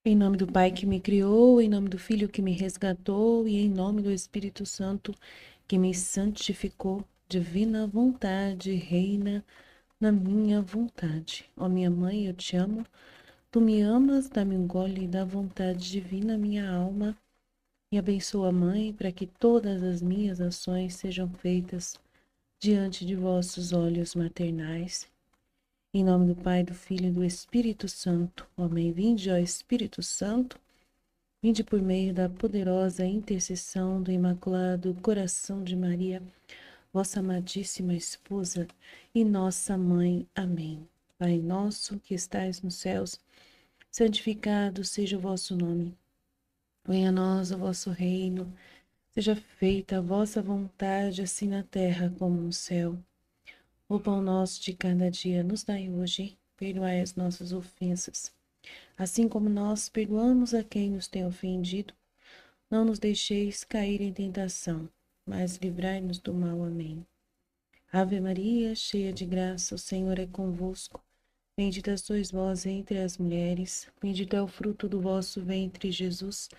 Em nome do Pai que me criou, em nome do Filho que me resgatou e em nome do Espírito Santo que me santificou, divina vontade, reina na minha vontade. Ó minha mãe, eu te amo. Tu me amas, dá-me um gole da vontade divina, minha alma. E abençoa, Mãe, para que todas as minhas ações sejam feitas diante de vossos olhos maternais. Em nome do Pai, do Filho e do Espírito Santo. Amém. Vinde, ó Espírito Santo. Vinde por meio da poderosa intercessão do Imaculado Coração de Maria, vossa amadíssima esposa e nossa mãe. Amém. Pai nosso que estais nos céus, santificado seja o vosso nome. Venha a nós o vosso reino, seja feita a vossa vontade, assim na terra como no céu. O pão nosso de cada dia nos dai hoje, perdoai as nossas ofensas, assim como nós perdoamos a quem nos tem ofendido. Não nos deixeis cair em tentação, mas livrai-nos do mal. Amém. Ave Maria, cheia de graça, o Senhor é convosco. Bendita sois vós entre as mulheres, bendito é o fruto do vosso ventre, Jesus.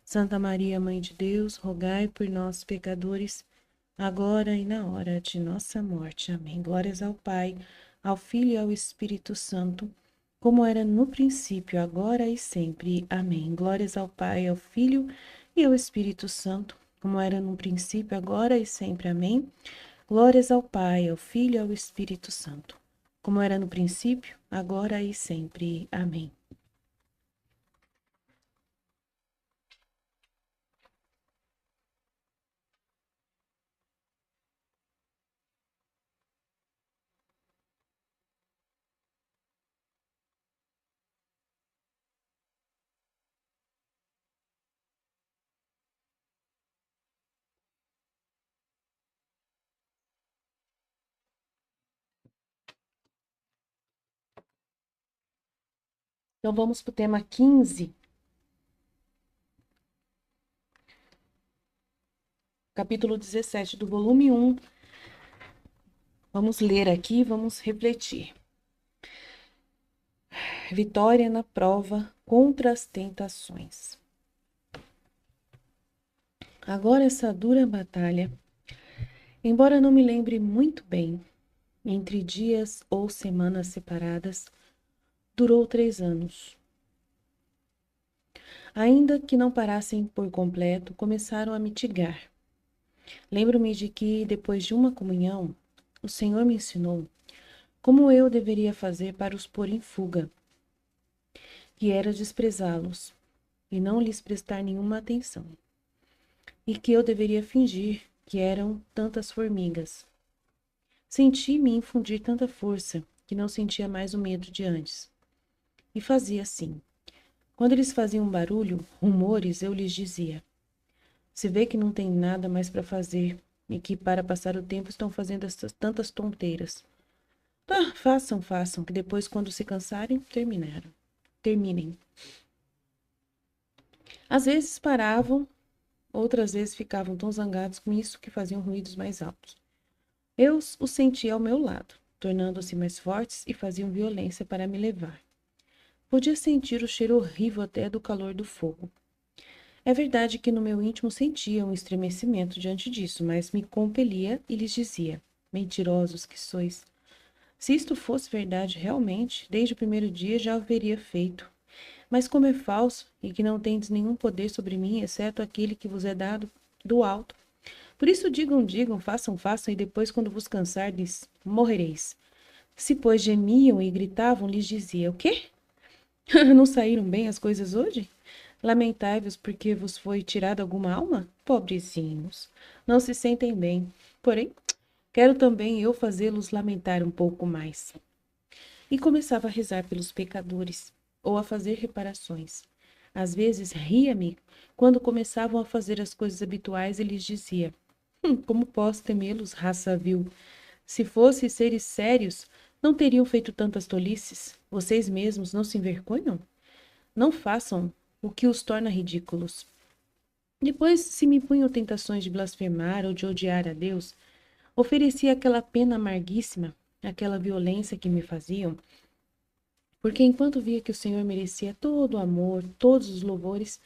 Santa Maria, Mãe de Deus, rogai por nós, pecadores, agora e na hora de nossa morte. Amém. Glórias ao Pai, ao Filho e ao Espírito Santo, como era no princípio, agora e sempre. Amém. Glórias ao Pai, ao Filho e ao Espírito Santo, como era no princípio, agora e sempre. Amém. Glórias ao Pai, ao Filho e ao Espírito Santo, como era no princípio, agora e sempre. Amém. Então vamos para o tema 15, capítulo 17 do volume 1. Vamos ler aqui, vamos refletir. Vitória na prova contra as tentações. Agora essa dura batalha, embora não me lembre muito bem, entre dias ou semanas separadas, durou 3 anos. Ainda que não parassem por completo, começaram a mitigar. Lembro-me de que, depois de uma comunhão, o Senhor me ensinou como eu deveria fazer para os pôr em fuga, que era desprezá-los e não lhes prestar nenhuma atenção, e que eu deveria fingir que eram tantas formigas. Senti-me infundir tanta força que não sentia mais o medo de antes. E fazia assim. Quando eles faziam barulho, rumores, eu lhes dizia: se vê que não tem nada mais para fazer e que para passar o tempo estão fazendo essas tantas tonteiras. Tá, façam, que depois, quando se cansarem, terminem. Às vezes paravam, outras vezes ficavam tão zangados com isso que faziam ruídos mais altos. Eu os sentia ao meu lado, tornando-se mais fortes e faziam violência para me levar. Podia sentir o cheiro horrível até do calor do fogo. É verdade que no meu íntimo sentia um estremecimento diante disso, mas me compelia e lhes dizia: mentirosos que sois! Se isto fosse verdade realmente, desde o primeiro dia já o haveria feito. Mas como é falso, e que não tendes nenhum poder sobre mim, exceto aquele que vos é dado do alto. Por isso digam, façam, e depois, quando vos cansardes, morrereis. Se, pois, gemiam e gritavam, lhes dizia: o quê? Não saíram bem as coisas hoje? Lamentai-vos porque vos foi tirada alguma alma? Pobrezinhos, não se sentem bem. Porém, quero também eu fazê-los lamentar um pouco mais. E começava a rezar pelos pecadores, ou a fazer reparações. Às vezes ria-me quando começavam a fazer as coisas habituais e lhes dizia: como posso temê-los, raça vil? Se fossem seres sérios, não teriam feito tantas tolices. Vocês mesmos não se envergonham? Não façam o que os torna ridículos. Depois, se me punham tentações de blasfemar ou de odiar a Deus, oferecia aquela pena amarguíssima, aquela violência que me faziam, Porque enquanto via que o Senhor merecia todo o amor, todos os louvores,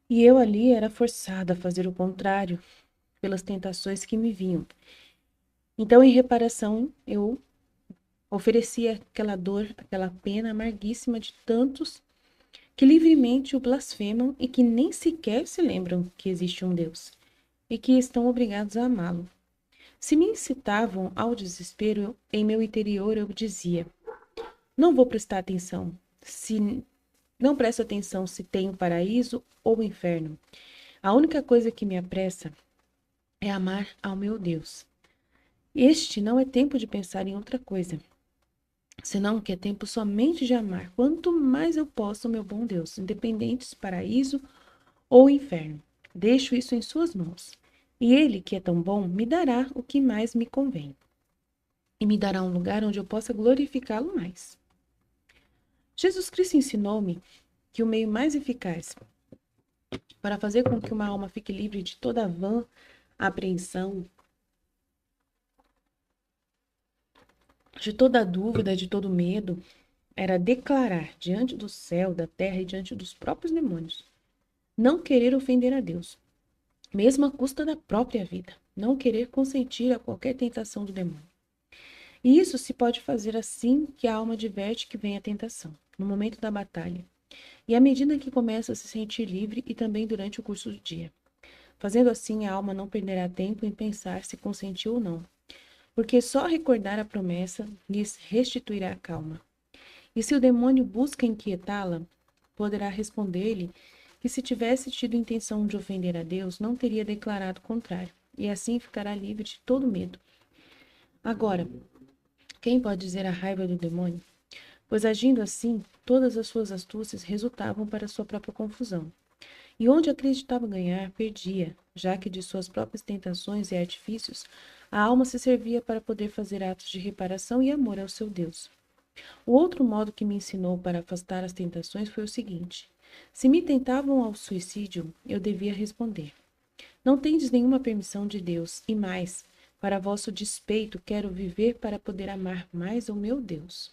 e eu ali era forçada a fazer o contrário pelas tentações que me vinham. Então, em reparação, eu oferecia aquela dor, aquela pena amarguíssima de tantos que livremente o blasfemam e que nem sequer se lembram que existe um Deus e que estão obrigados a amá-lo. Se me incitavam ao desespero, em meu interior eu dizia: não vou prestar atenção. Se não presto atenção se tem o paraíso ou o inferno. A única coisa que me apressa é amar ao meu Deus. Este não é tempo de pensar em outra coisa, senão que é tempo somente de amar. Quanto mais eu posso, meu bom Deus, independente se paraíso ou inferno. Deixo isso em suas mãos. E ele, que é tão bom, me dará o que mais me convém. E me dará um lugar onde eu possa glorificá-lo mais. Jesus Cristo ensinou-me que o meio mais eficaz para fazer com que uma alma fique livre de toda vã apreensão, de toda dúvida, de todo medo, era declarar diante do céu, da terra e diante dos próprios demônios, não querer ofender a Deus, mesmo à custa da própria vida, não querer consentir a qualquer tentação do demônio. E isso se pode fazer assim que a alma adverte que vem a tentação, no momento da batalha, e à medida que começa a se sentir livre e também durante o curso do dia. Fazendo assim, a alma não perderá tempo em pensar se consentiu ou não, porque só recordar a promessa lhes restituirá a calma. E se o demônio busca inquietá-la, poderá responder-lhe que se tivesse tido intenção de ofender a Deus, não teria declarado o contrário, e assim ficará livre de todo medo. Agora, quem pode dizer a raiva do demônio? Pois agindo assim, todas as suas astúcias resultavam para sua própria confusão. E onde acreditava ganhar, perdia, já que de suas próprias tentações e artifícios, a alma se servia para poder fazer atos de reparação e amor ao seu Deus. O outro modo que me ensinou para afastar as tentações foi o seguinte: se me tentavam ao suicídio, eu devia responder: não tendes nenhuma permissão de Deus, e mais, para vosso despeito, quero viver para poder amar mais o meu Deus.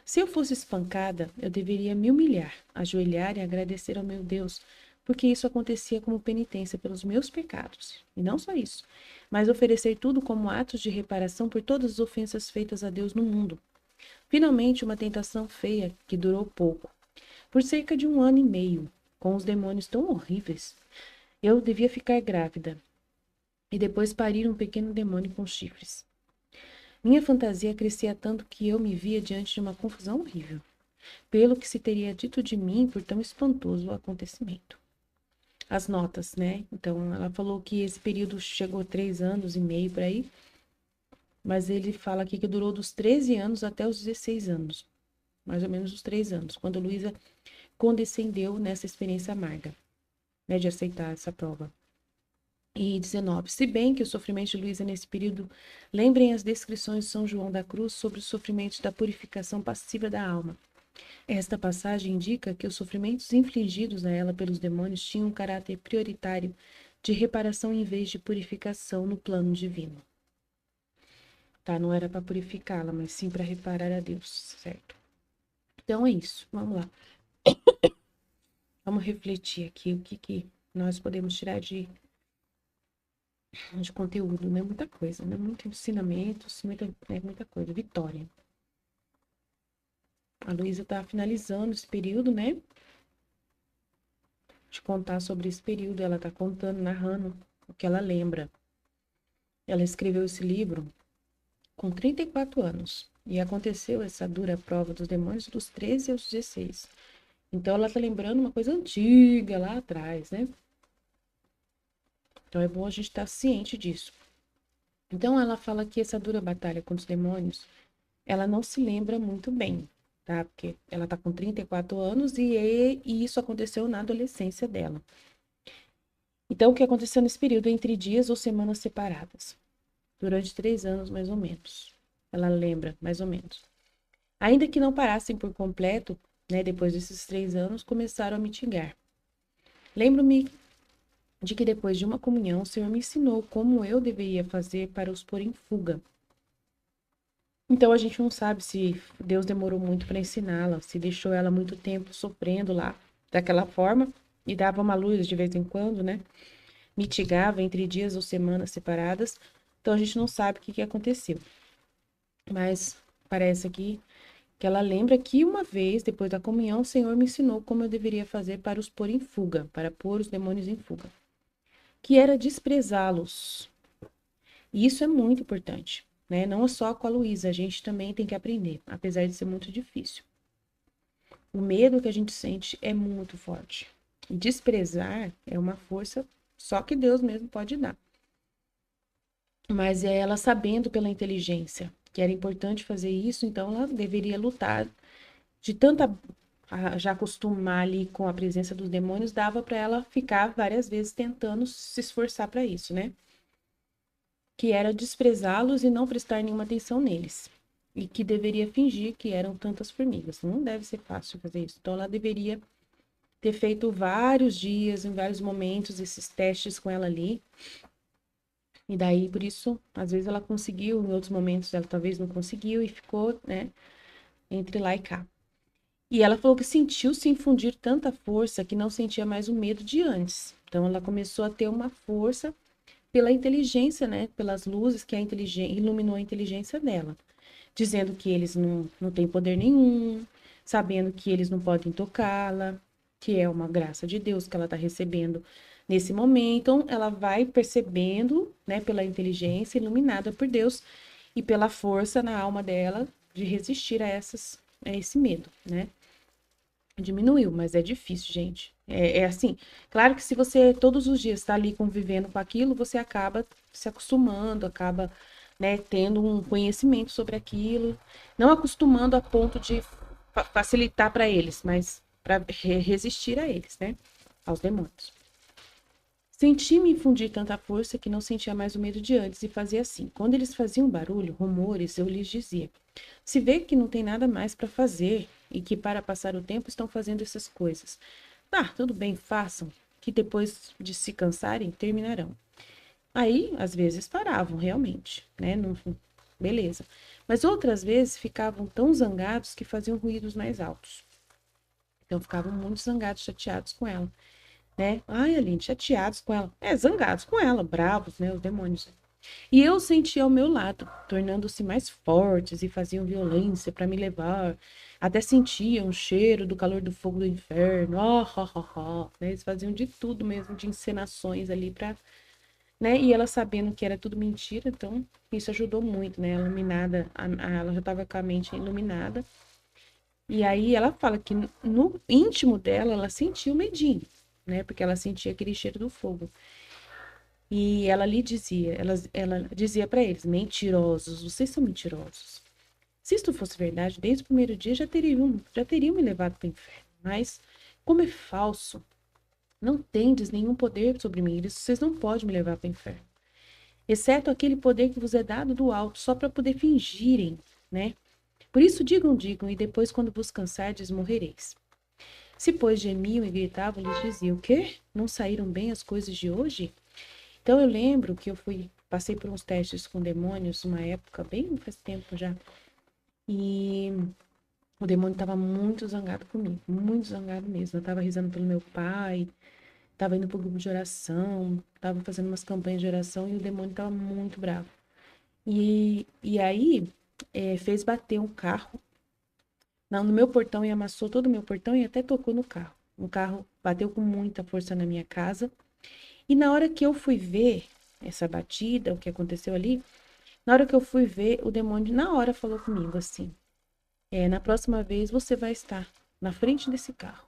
Se eu fosse espancada, eu deveria me humilhar, ajoelhar e agradecer ao meu Deus, porque isso acontecia como penitência pelos meus pecados. E não só isso, mas oferecer tudo como atos de reparação por todas as ofensas feitas a Deus no mundo. Finalmente, uma tentação feia que durou pouco, por cerca de 1 ano e meio, com os demônios tão horríveis. Eu devia ficar grávida e depois parir um pequeno demônio com chifres. Minha fantasia crescia tanto que eu me via diante de uma confusão horrível, pelo que se teria dito de mim por tão espantoso acontecimento. As notas, né? Então, ela falou que esse período chegou a 3 anos e meio por aí, mas ele fala aqui que durou dos 13 anos até os 16 anos, mais ou menos os 3 anos, quando Luísa condescendeu nessa experiência amarga, né, de aceitar essa prova. E 19. Se bem que os sofrimentos de Luísa nesse período lembrem as descrições de São João da Cruz sobre os sofrimentos da purificação passiva da alma. Esta passagem indica que os sofrimentos infligidos a ela pelos demônios tinham um caráter prioritário de reparação em vez de purificação no plano divino. Tá? Não era para purificá-la, mas sim para reparar a Deus, certo? Então é isso. Vamos lá. Vamos refletir aqui o que nós podemos tirar de conteúdo, né? Muita coisa, né? Muitos ensinamentos, muita coisa. Vitória. A Luísa tá finalizando esse período, né? De contar sobre esse período. Ela tá contando, narrando o que ela lembra. Ela escreveu esse livro com 34 anos. E aconteceu essa dura prova dos demônios dos 13 aos 16. Então ela tá lembrando uma coisa antiga lá atrás, né? Então é bom a gente estar ciente disso. Então ela fala que essa dura batalha contra os demônios, ela não se lembra muito bem, tá? Porque ela tá com 34 anos e isso aconteceu na adolescência dela. Então o que aconteceu nesse período entre dias ou semanas separadas? Durante 3 anos, mais ou menos. Ela lembra, mais ou menos. Ainda que não parassem por completo, né? Depois desses 3 anos, começaram a mitigar. Lembro-me de que depois de uma comunhão, o Senhor me ensinou como eu deveria fazer para os pôr em fuga. Então a gente não sabe se Deus demorou muito para ensiná-la, se deixou ela muito tempo sofrendo lá daquela forma e dava uma luz de vez em quando, né? Mitigava entre dias ou semanas separadas. Então a gente não sabe o que aconteceu. Mas parece aqui que ela lembra que uma vez, depois da comunhão, o Senhor me ensinou como eu deveria fazer para os pôr em fuga, para pôr os demônios em fuga, que era desprezá-los. E isso é muito importante, né? Não é só com a Luísa, a gente também tem que aprender, apesar de ser muito difícil. O medo que a gente sente é muito forte. E desprezar é uma força só que Deus mesmo pode dar. Mas é ela sabendo pela inteligência que era importante fazer isso, então ela deveria lutar de tanta já acostumar ali com a presença dos demônios, dava para ela ficar várias vezes tentando se esforçar para isso, né? Que era desprezá-los e não prestar nenhuma atenção neles. E que deveria fingir que eram tantas formigas. Não deve ser fácil fazer isso. Então ela deveria ter feito vários dias, em vários momentos, esses testes com ela ali. E daí, por isso, às vezes ela conseguiu, em outros momentos ela talvez não conseguiu e ficou, né, entre lá e cá. E ela falou que sentiu se infundir tanta força que não sentia mais o medo de antes. Então ela começou a ter uma força pela inteligência, né, pelas luzes que a inteligência iluminou a inteligência dela, dizendo que eles não têm poder nenhum, sabendo que eles não podem tocá-la, que é uma graça de Deus que ela está recebendo nesse momento. Então, ela vai percebendo, né, pela inteligência iluminada por Deus e pela força na alma dela de resistir a esse medo, né? Diminuiu, mas é difícil, gente. É assim, claro que se você todos os dias está ali convivendo com aquilo, você acaba se acostumando, acaba, né, tendo um conhecimento sobre aquilo, não acostumando a ponto de facilitar para eles, mas para resistir a eles, né, aos demônios. Senti-me infundir tanta força que não sentia mais o medo de antes e fazia assim. Quando eles faziam barulho, rumores, eu lhes dizia: se vê que não tem nada mais para fazer e que para passar o tempo estão fazendo essas coisas. Tá, tudo bem, façam, que depois de se cansarem, terminarão. Aí, às vezes, paravam, realmente, né? Não, beleza. Mas outras vezes ficavam tão zangados que faziam ruídos mais altos. Então, ficavam muito zangados, chateados com ela, né? Ai, Aline, chateados com ela. É, zangados com ela, bravos, né? Os demônios. E eu sentia ao meu lado, tornando-se mais fortes e faziam violência para me levar. Até sentia um cheiro do calor do fogo do inferno. Oh, oh, oh, oh. Né? Eles faziam de tudo mesmo, de encenações ali para, né? E ela sabendo que era tudo mentira, então isso ajudou muito, né? Iluminada, ela já estava com a mente iluminada. E aí ela fala que no íntimo dela, ela sentia o medinho, né? Porque ela sentia aquele cheiro do fogo. E ela lhe dizia, ela dizia para eles: mentirosos, vocês são mentirosos. Se isto fosse verdade, desde o primeiro dia já teriam me levado para o inferno. Mas, como é falso, não tendes nenhum poder sobre mim, vocês não podem me levar para o inferno. Exceto aquele poder que vos é dado do alto, só para poder fingirem, né? Por isso digam, e depois, quando vos cansardes, morrereis. Se, pois, gemiam e gritavam, lhes dizia: o quê? Não saíram bem as coisas de hoje? Então eu lembro que passei por uns testes com demônios uma época, bem faz tempo já. E o demônio estava muito zangado comigo, muito zangado mesmo. Eu estava rezando pelo meu pai, estava indo para o grupo de oração, estava fazendo umas campanhas de oração e o demônio estava muito bravo. E aí fez bater um carro no meu portão e amassou todo o meu portão e até tocou no carro. O carro bateu com muita força na minha casa. E na hora que eu fui ver essa batida, o que aconteceu ali, na hora que eu fui ver, o demônio na hora falou comigo assim: na próxima vez você vai estar na frente desse carro,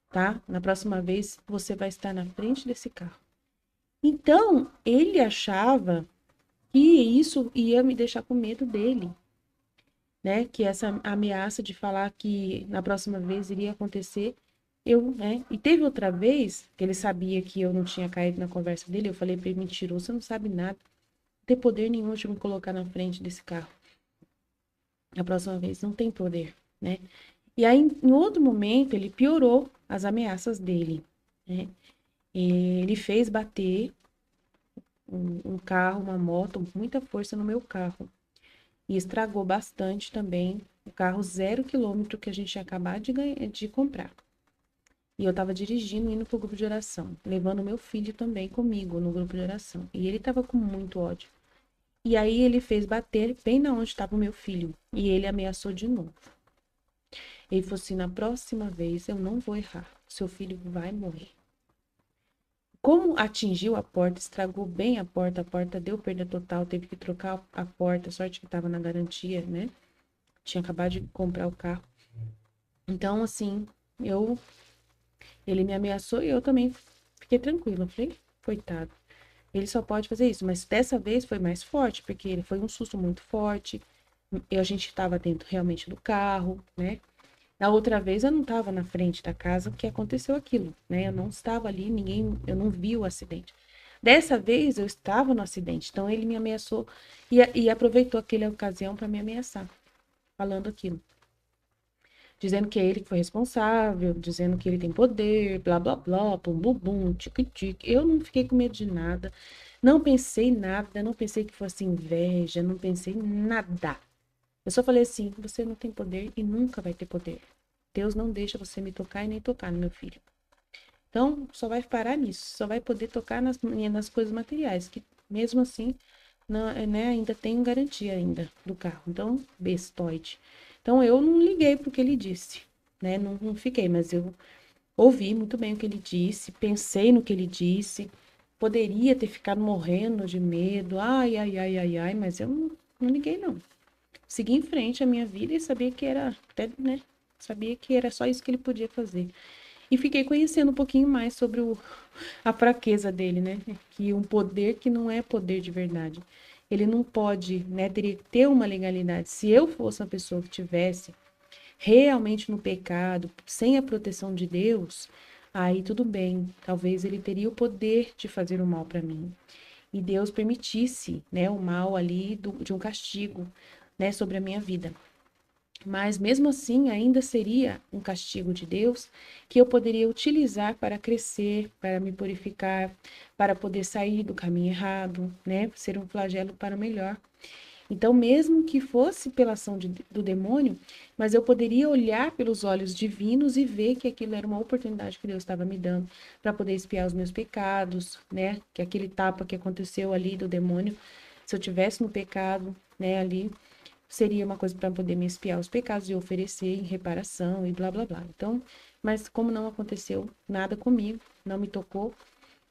tá? Na próxima vez você vai estar na frente desse carro. Então, ele achava que isso ia me deixar com medo dele, né? Que essa ameaça de falar que na próxima vez iria acontecer, né? E teve outra vez que ele sabia que eu não tinha caído na conversa dele, eu falei para ele: mentiroso, você não sabe nada, não tem poder nenhum de me colocar na frente desse carro. A próxima vez não tem poder, né? E aí, em outro momento, ele piorou as ameaças dele, né? Ele fez bater um carro, uma moto, com muita força no meu carro. e estragou bastante também o carro 0 km que a gente tinha acabado de comprar. E eu estava dirigindo, indo pro grupo de oração, levando meu filho também comigo no grupo de oração. E ele estava com muito ódio. E aí ele fez bater bem na onde estava o meu filho. E ele ameaçou de novo. Ele falou assim: na próxima vez eu não vou errar. Seu filho vai morrer. Como atingiu a porta, estragou bem a porta deu perda total, teve que trocar a porta, sorte que estava na garantia, né? Tinha acabado de comprar o carro. Então, assim, ele me ameaçou e eu também fiquei tranquila. Falei, coitado, ele só pode fazer isso. Mas dessa vez foi mais forte, porque ele foi um susto muito forte. A gente estava dentro realmente do carro, né? Na outra vez eu não estava na frente da casa que aconteceu aquilo, né? Eu não estava ali, eu não vi o acidente. Dessa vez eu estava no acidente, então ele me ameaçou e aproveitou aquela ocasião para me ameaçar, falando aquilo. Dizendo que é ele que foi responsável, dizendo que ele tem poder, blá blá blá, bum bum bum, tique-tique. Eu não fiquei com medo de nada, não pensei nada, não pensei que fosse inveja, não pensei nada. Eu só falei assim: você não tem poder e nunca vai ter poder. Deus não deixa você me tocar e nem tocar no meu filho. Então, só vai parar nisso, só vai poder tocar nas coisas materiais, que mesmo assim, não, né, ainda tem garantia ainda do carro. Então, bestoide. Então, eu não liguei pro que ele disse, né? Não fiquei, mas eu ouvi muito bem o que ele disse, pensei no que ele disse, poderia ter ficado morrendo de medo, ai, ai, ai, ai, ai, mas eu não liguei, não. Segui em frente a minha vida e sabia que era, até, né? Sabia que era só isso que ele podia fazer. E fiquei conhecendo um pouquinho mais sobre a fraqueza dele, né? Que um poder que não é poder de verdade. Ele não pode, né? Teria que ter uma legalidade. Se eu fosse uma pessoa que tivesse realmente no pecado, sem a proteção de Deus, aí tudo bem. Talvez ele teria o poder de fazer o mal para mim. E Deus permitisse, né, o mal ali de um castigo, né, sobre a minha vida. Mas mesmo assim, ainda seria um castigo de Deus que eu poderia utilizar para crescer, para me purificar, para poder sair do caminho errado, né? Ser um flagelo para o melhor. Então, mesmo que fosse pela ação do demônio, mas eu poderia olhar pelos olhos divinos e ver que aquilo era uma oportunidade que Deus estava me dando para poder expiar os meus pecados, né? Que aquele tapa que aconteceu ali do demônio, se eu tivesse no pecado, né, ali seria uma coisa para poder me expiar os pecados e oferecer em reparação e blá blá blá. Então, mas como não aconteceu nada comigo, não me tocou,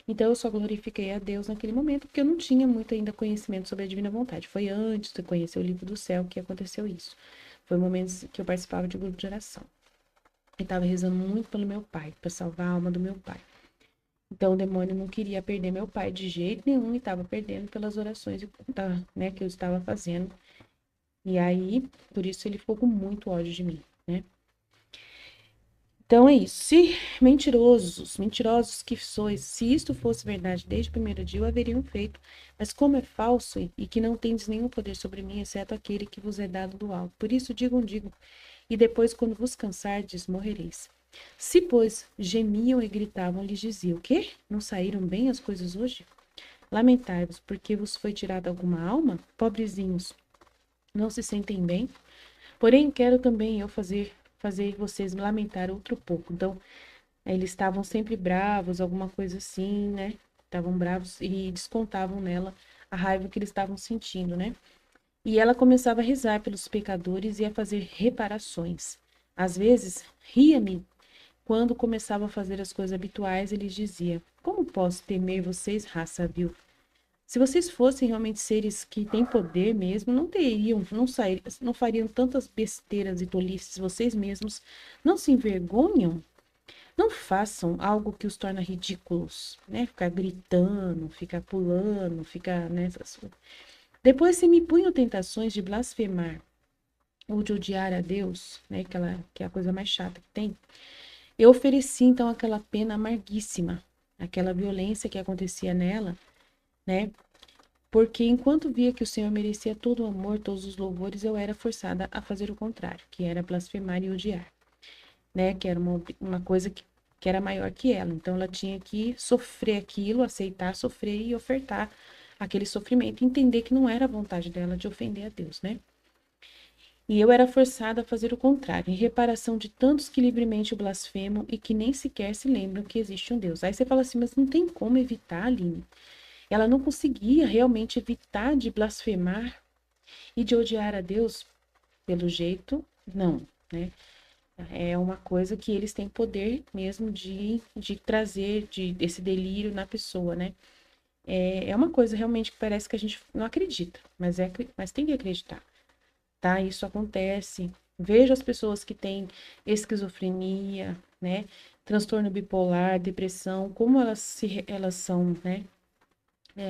então eu só glorifiquei a Deus naquele momento, porque eu não tinha muito ainda conhecimento sobre a divina vontade. Foi antes de conhecer o livro do céu que aconteceu isso. Foi momentos que eu participava de grupo de oração. E estava rezando muito pelo meu pai, para salvar a alma do meu pai. Então o demônio não queria perder meu pai de jeito nenhum e estava perdendo pelas orações, né, que eu estava fazendo. E aí, por isso ele ficou com muito ódio de mim, né? Então é isso. Se mentirosos que sois, se isto fosse verdade desde o primeiro dia, o haveriam feito. Mas como é falso e que não tendes nenhum poder sobre mim, exceto aquele que vos é dado do alto. Por isso digo, e depois, quando vos cansardes, morrereis. Se, pois, gemiam e gritavam, lhes dizia: o quê? Não saíram bem as coisas hoje? Lamentai-vos, porque vos foi tirada alguma alma? Pobrezinhos, não se sentem bem? Porém, quero também eu fazer vocês lamentar outro pouco. Então, eles estavam sempre bravos, alguma coisa assim, né? Estavam bravos e descontavam nela a raiva que eles estavam sentindo, né? E ela começava a rezar pelos pecadores e a fazer reparações. Às vezes, ria-me quando começava a fazer as coisas habituais, ele dizia: como posso temer vocês, raça vil? Se vocês fossem realmente seres que têm poder mesmo, não fariam tantas besteiras e tolices vocês mesmos. Não se envergonham? Não façam algo que os torna ridículos, né? Ficar gritando, ficar pulando, ficar nessas. Depois se me punham tentações de blasfemar ou de odiar a Deus, né? Que é a coisa mais chata que tem. Eu ofereci então aquela pena amarguíssima, aquela violência que acontecia nela, né? Porque enquanto via que o Senhor merecia todo o amor, todos os louvores, eu era forçada a fazer o contrário, que era blasfemar e odiar, né? Que era uma coisa que era maior que ela. Então ela tinha que sofrer aquilo, aceitar, sofrer e ofertar aquele sofrimento, e entender que não era a vontade dela de ofender a Deus, né? E eu era forçada a fazer o contrário, em reparação de tantos que livremente o blasfemam e que nem sequer se lembram que existe um Deus. Aí você fala assim, mas não tem como evitar, Aline. Ela não conseguia realmente evitar de blasfemar e de odiar a Deus pelo jeito, não, né? É uma coisa que eles têm poder mesmo de trazer esse delírio na pessoa, né? É uma coisa realmente que parece que a gente não acredita, mas tem que acreditar, tá? Isso acontece. Vejo as pessoas que têm esquizofrenia, né? Transtorno bipolar, depressão, como elas são, né?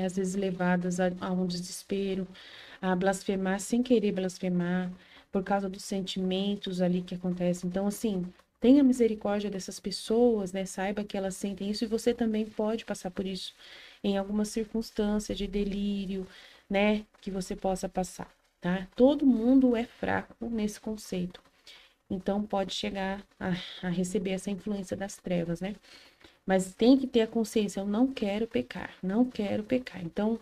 Às vezes levadas a um desespero, a blasfemar sem querer blasfemar, por causa dos sentimentos ali que acontecem. Então, assim, tenha misericórdia dessas pessoas, né? Saiba que elas sentem isso e você também pode passar por isso em alguma circunstância de delírio, né? Que você possa passar, tá? Todo mundo é fraco nesse conceito. Então, pode chegar a receber essa influência das trevas, né? Mas tem que ter a consciência, eu não quero pecar, não quero pecar. Então,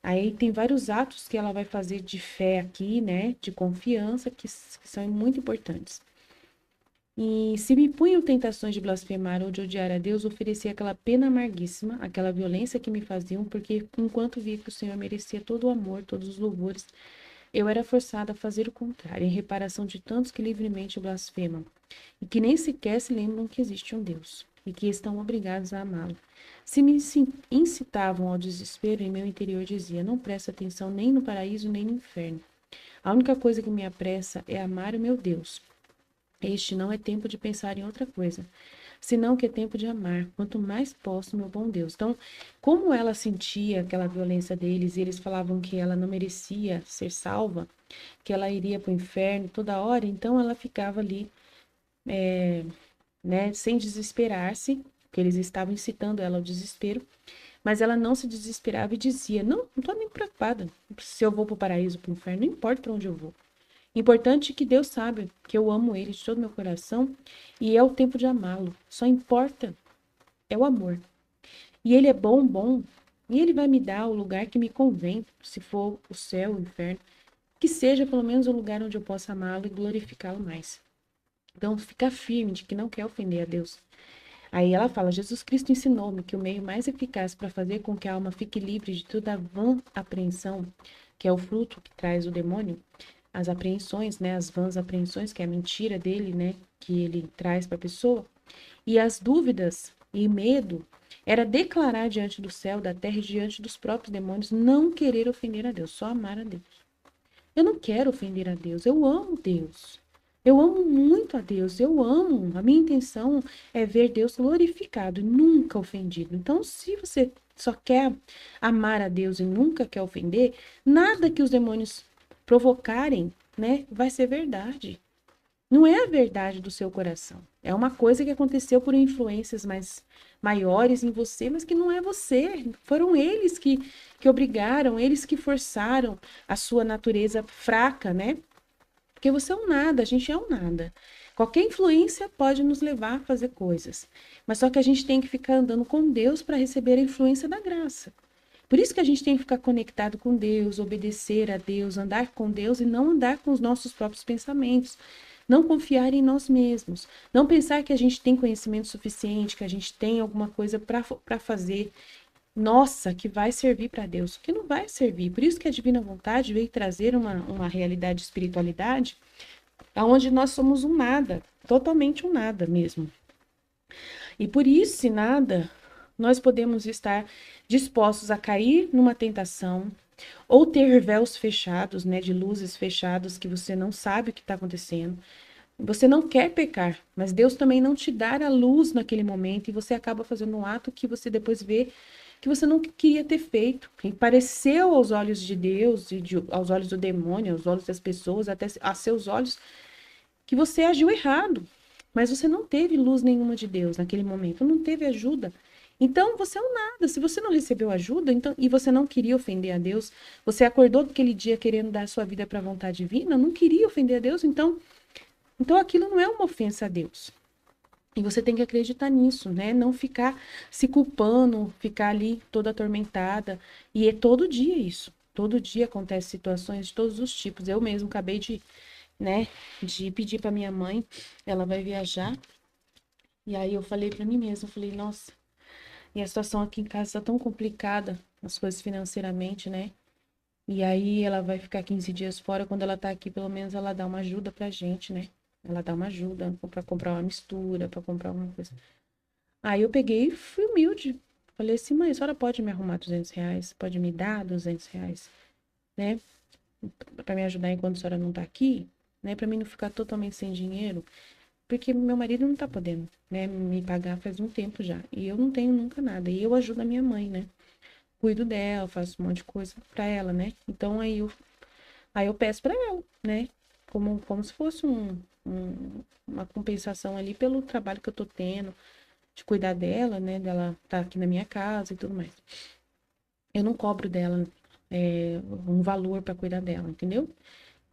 aí tem vários atos que ela vai fazer de fé aqui, né? De confiança, que são muito importantes. E se me punham tentações de blasfemar ou de odiar a Deus, oferecia aquela pena amarguíssima, aquela violência que me faziam, porque enquanto via que o Senhor merecia todo o amor, todos os louvores, eu era forçada a fazer o contrário, em reparação de tantos que livremente o blasfemam, e que nem sequer se lembram que existe um Deus, e que estão obrigados a amá-lo. Se me incitavam ao desespero, em meu interior dizia, não presta atenção nem no paraíso nem no inferno. A única coisa que me apressa é amar o meu Deus. Este não é tempo de pensar em outra coisa, senão que é tempo de amar, quanto mais posso, meu bom Deus. Então, como ela sentia aquela violência deles, e eles falavam que ela não merecia ser salva, que ela iria para o inferno toda hora, então ela ficava ali, né, sem desesperar-se, porque eles estavam incitando ela ao desespero, mas ela não se desesperava e dizia: não estou nem preocupada se eu vou para o paraíso ou para o inferno, não importa para onde eu vou. Importante é que Deus sabe que eu amo Ele de todo meu coração e é o tempo de amá-lo. Só importa é o amor. E Ele é bom, bom, e Ele vai me dar o lugar que me convém, se for o céu, o inferno, que seja pelo menos o lugar onde eu possa amá-lo e glorificá-lo mais. Então, fica firme de que não quer ofender a Deus. Aí ela fala: Jesus Cristo ensinou-me que o meio mais eficaz para fazer com que a alma fique livre de toda vã apreensão, que é o fruto que traz o demônio, as apreensões, né, as vãs apreensões, que é a mentira dele, né, que ele traz para a pessoa, e as dúvidas e medo, era declarar diante do céu, da terra e diante dos próprios demônios, não querer ofender a Deus, só amar a Deus. Eu não quero ofender a Deus, eu amo Deus. Eu amo muito a Deus, eu amo. A minha intenção é ver Deus glorificado e nunca ofendido. Então, se você só quer amar a Deus e nunca quer ofender, nada que os demônios provocarem, né, vai ser verdade. Não é a verdade do seu coração. É uma coisa que aconteceu por influências mais maiores em você, mas que não é você. Foram eles que obrigaram, eles que forçaram a sua natureza fraca, né? Porque você é um nada, a gente é um nada. Qualquer influência pode nos levar a fazer coisas. Mas só que a gente tem que ficar andando com Deus para receber a influência da graça. Por isso que a gente tem que ficar conectado com Deus, obedecer a Deus, andar com Deus e não andar com os nossos próprios pensamentos. Não confiar em nós mesmos. Não pensar que a gente tem conhecimento suficiente, que a gente tem alguma coisa para fazer. Nossa, que vai servir para Deus. Que não vai servir. Por isso que a divina vontade veio trazer uma realidade de espiritualidade onde nós somos um nada. Totalmente um nada mesmo. E por isso, se nada, nós podemos estar dispostos a cair numa tentação ou ter véus fechados, né, de luzes fechadas que você não sabe o que está acontecendo. Você não quer pecar, mas Deus também não te dá a luz naquele momento e você acaba fazendo um ato que você depois vê que você não queria ter feito. E pareceu aos olhos de Deus, aos olhos do demônio, aos olhos das pessoas, até a seus olhos, que você agiu errado. Mas você não teve luz nenhuma de Deus naquele momento, não teve ajuda. Então você é um nada. Se você não recebeu ajuda, então, e você não queria ofender a Deus, você acordou naquele dia querendo dar sua vida para a vontade divina, não queria ofender a Deus, então aquilo não é uma ofensa a Deus. E você tem que acreditar nisso, né? Não ficar se culpando, ficar ali toda atormentada. E é todo dia isso. Todo dia acontecem situações de todos os tipos. Eu mesmo acabei né, de pedir para minha mãe, ela vai viajar. E aí eu falei para mim mesma, eu falei, nossa, e a situação aqui em casa tá tão complicada, as coisas financeiramente, né? E aí ela vai ficar 15 dias fora, quando ela tá aqui, pelo menos ela dá uma ajuda pra gente, né? Ela dá uma ajuda para comprar uma mistura, para comprar alguma coisa. Aí eu peguei e fui humilde. Falei assim, mãe, a senhora pode me arrumar R$ 200? Pode me dar R$ 200, né? Para me ajudar enquanto a senhora não tá aqui, né? Para mim não ficar totalmente sem dinheiro, porque meu marido não tá podendo, né? Me pagar faz um tempo já. E eu não tenho nunca nada. E eu ajudo a minha mãe, né? Cuido dela, faço um monte de coisa para ela, né? Então aí eu peço para ela, né? Como se fosse uma compensação ali pelo trabalho que eu tô tendo, de cuidar dela, né? Dela estar aqui na minha casa e tudo mais. Eu não cobro dela um valor para cuidar dela, entendeu?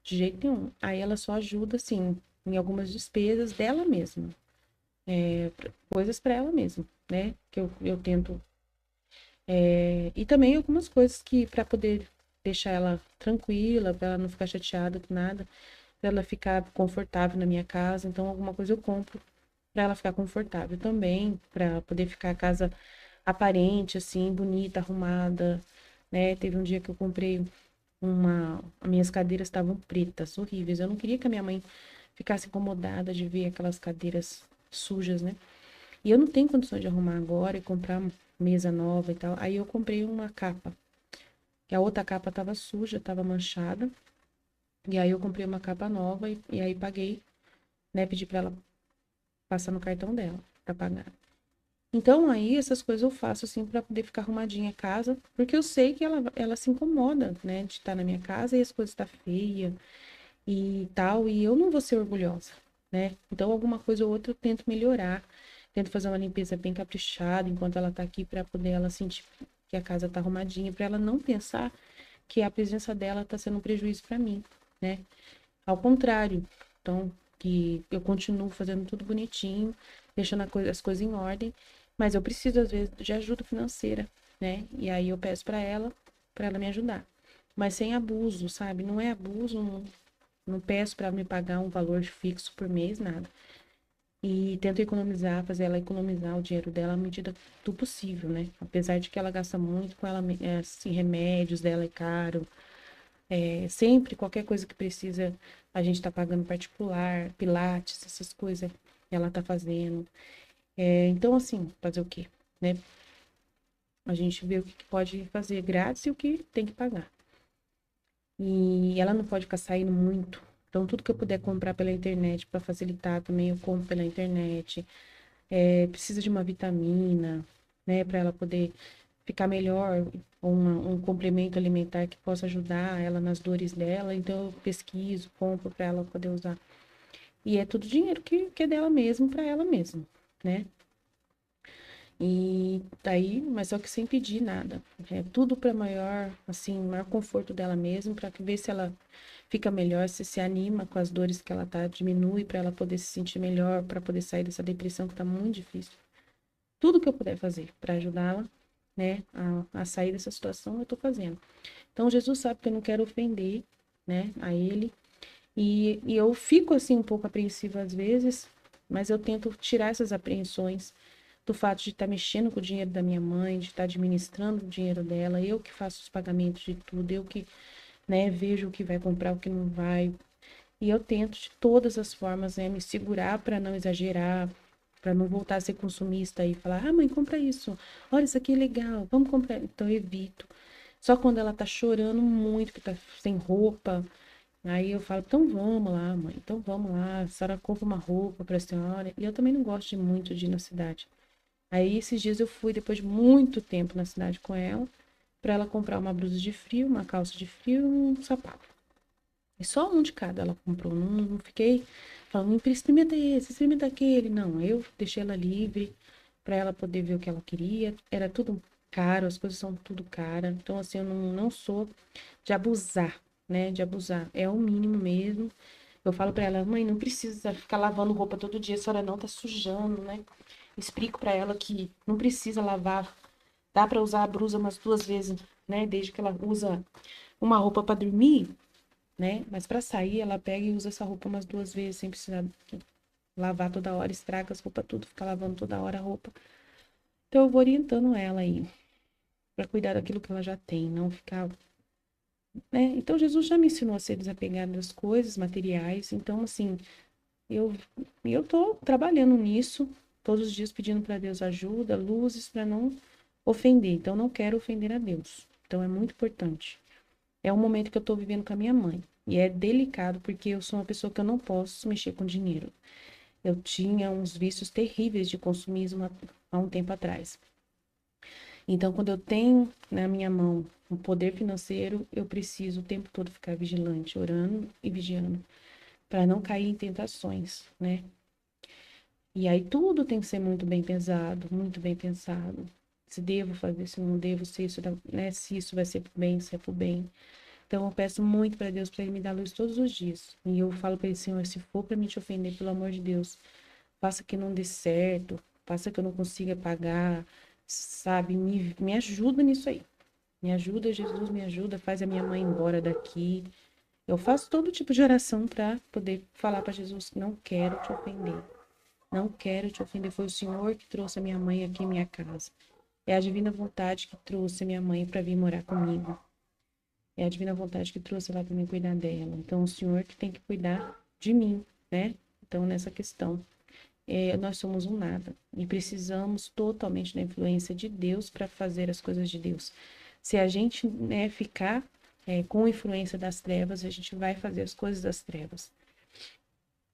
De jeito nenhum. Aí ela só ajuda, assim, em algumas despesas dela mesma. Coisas para ela mesma, né? Que eu tento. E também algumas coisas que para poder deixar ela tranquila, para ela não ficar chateada com nada, para ela ficar confortável na minha casa. Então, alguma coisa eu compro para ela ficar confortável também, para poder ficar a casa aparente, assim, bonita, arrumada, né? Teve um dia que eu comprei as minhas cadeiras estavam pretas, horríveis. Eu não queria que a minha mãe ficasse incomodada de ver aquelas cadeiras sujas, né? E eu não tenho condições de arrumar agora e comprar mesa nova e tal. Aí eu comprei uma capa, que a outra capa tava suja, tava manchada. E aí eu comprei uma capa nova e aí paguei, né? Pedi pra ela passar no cartão dela pra pagar. Então aí essas coisas eu faço assim pra poder ficar arrumadinha a casa, porque eu sei que ela se incomoda, né, de estar na minha casa e as coisas tá feia e tal, e eu não vou ser orgulhosa, né? Então alguma coisa ou outra eu tento melhorar, tento fazer uma limpeza bem caprichada enquanto ela tá aqui para poder ela sentir que a casa tá arrumadinha, para ela não pensar que a presença dela tá sendo um prejuízo para mim, né? Ao contrário. Então, que eu continuo fazendo tudo bonitinho, deixando as coisas em ordem, mas eu preciso às vezes de ajuda financeira, né? E aí eu peço para ela me ajudar. Mas sem abuso, sabe? Não é abuso, não peço para me pagar um valor fixo por mês, nada. E tento economizar, fazer ela economizar o dinheiro dela à medida do possível, né? Apesar de que ela gasta muito com ela, assim, remédios dela é caro. Sempre, qualquer coisa que precisa, a gente tá pagando particular, pilates, essas coisas, ela tá fazendo. Então, assim, fazer o quê, né? A gente vê o que pode fazer grátis e o que tem que pagar. E ela não pode ficar saindo muito. Então, tudo que eu puder comprar pela internet para facilitar também, eu compro pela internet. Precisa de uma vitamina, né, para ela poder ficar melhor, ou um complemento alimentar que possa ajudar ela nas dores dela. Então, eu pesquiso, compro para ela poder usar. E é tudo dinheiro que é dela mesmo, para ela mesma, né? E daí, mas só que sem pedir nada. É tudo para maior, assim, maior conforto dela mesma, para ver se ela fica melhor, se anima com as dores que ela tá, diminui para ela poder se sentir melhor, para poder sair dessa depressão que tá muito difícil. Tudo que eu puder fazer para ajudá-la, né, a sair dessa situação, eu tô fazendo. Então, Jesus sabe que eu não quero ofender, né, a ele. E eu fico, assim, um pouco apreensiva às vezes, mas eu tento tirar essas apreensões do fato de estar mexendo com o dinheiro da minha mãe, de estar administrando o dinheiro dela, eu que faço os pagamentos de tudo, eu que, né, vejo o que vai comprar, o que não vai. E eu tento de todas as formas, né, me segurar para não exagerar, para não voltar a ser consumista e falar: "Ah, mãe, compra isso. Olha, isso aqui é legal. Vamos comprar". Então eu evito. Só quando ela tá chorando muito, que tá sem roupa, aí eu falo: "Então vamos lá, mãe. Então vamos lá. A senhora compra uma roupa para a senhora". E eu também não gosto de muito de ir na cidade. Aí esses dias eu fui depois de muito tempo na cidade com ela, para ela comprar uma blusa de frio, uma calça de frio e um sapato. E só um de cada ela comprou. Não fiquei falando, experimenta esse, experimenta aquele. Não, eu deixei ela livre para ela poder ver o que ela queria. Era tudo caro, as coisas são tudo cara. Então, assim, eu não sou de abusar, né? De abusar. É o mínimo mesmo. Eu falo para ela, mãe, não precisa ficar lavando roupa todo dia, a senhora não tá sujando, né? Explico para ela que não precisa lavar. Dá para usar a blusa umas 2 vezes, né? Desde que ela usa uma roupa para dormir, né? Mas para sair, ela pega e usa essa roupa umas 2 vezes, sem precisar lavar toda hora, estraga as roupas tudo, fica lavando toda hora a roupa. Então eu vou orientando ela aí, para cuidar daquilo que ela já tem, não ficar, né? Então Jesus já me ensinou a ser desapegado das coisas materiais, então assim, eu eu tô trabalhando nisso todos os dias pedindo para Deus ajuda, luzes para não ofender. Então não quero ofender a Deus. Então é muito importante. É um momento que eu tô vivendo com a minha mãe. E é delicado porque eu sou uma pessoa que eu não posso mexer com dinheiro. Eu tinha uns vícios terríveis de consumismo há um tempo atrás. Então, quando eu tenho na minha mão um poder financeiro, eu preciso o tempo todo ficar vigilante, orando e vigiando, para não cair em tentações, né? E aí tudo tem que ser muito bem pesado, muito bem pensado. Se devo fazer, se não devo, se isso, né? Se isso vai ser pro bem, se é pro bem. Então eu peço muito para Deus para ele me dar luz todos os dias. E eu falo para ele, Senhor, se for para me te ofender, pelo amor de Deus, faça que não dê certo, faça que eu não consiga pagar, sabe? Me ajuda nisso aí. Me ajuda, Jesus, me ajuda, faz a minha mãe ir embora daqui. Eu faço todo tipo de oração para poder falar para Jesus que não quero te ofender. Não quero te ofender. Foi o Senhor que trouxe a minha mãe aqui em minha casa. É a divina vontade que trouxe a minha mãe para vir morar comigo. É a divina vontade que trouxe ela para mim cuidar dela. Então, o Senhor que tem que cuidar de mim, né? Então, nessa questão, nós somos um nada e precisamos totalmente da influência de Deus para fazer as coisas de Deus. Se a gente, né, ficar com a influência das trevas, a gente vai fazer as coisas das trevas.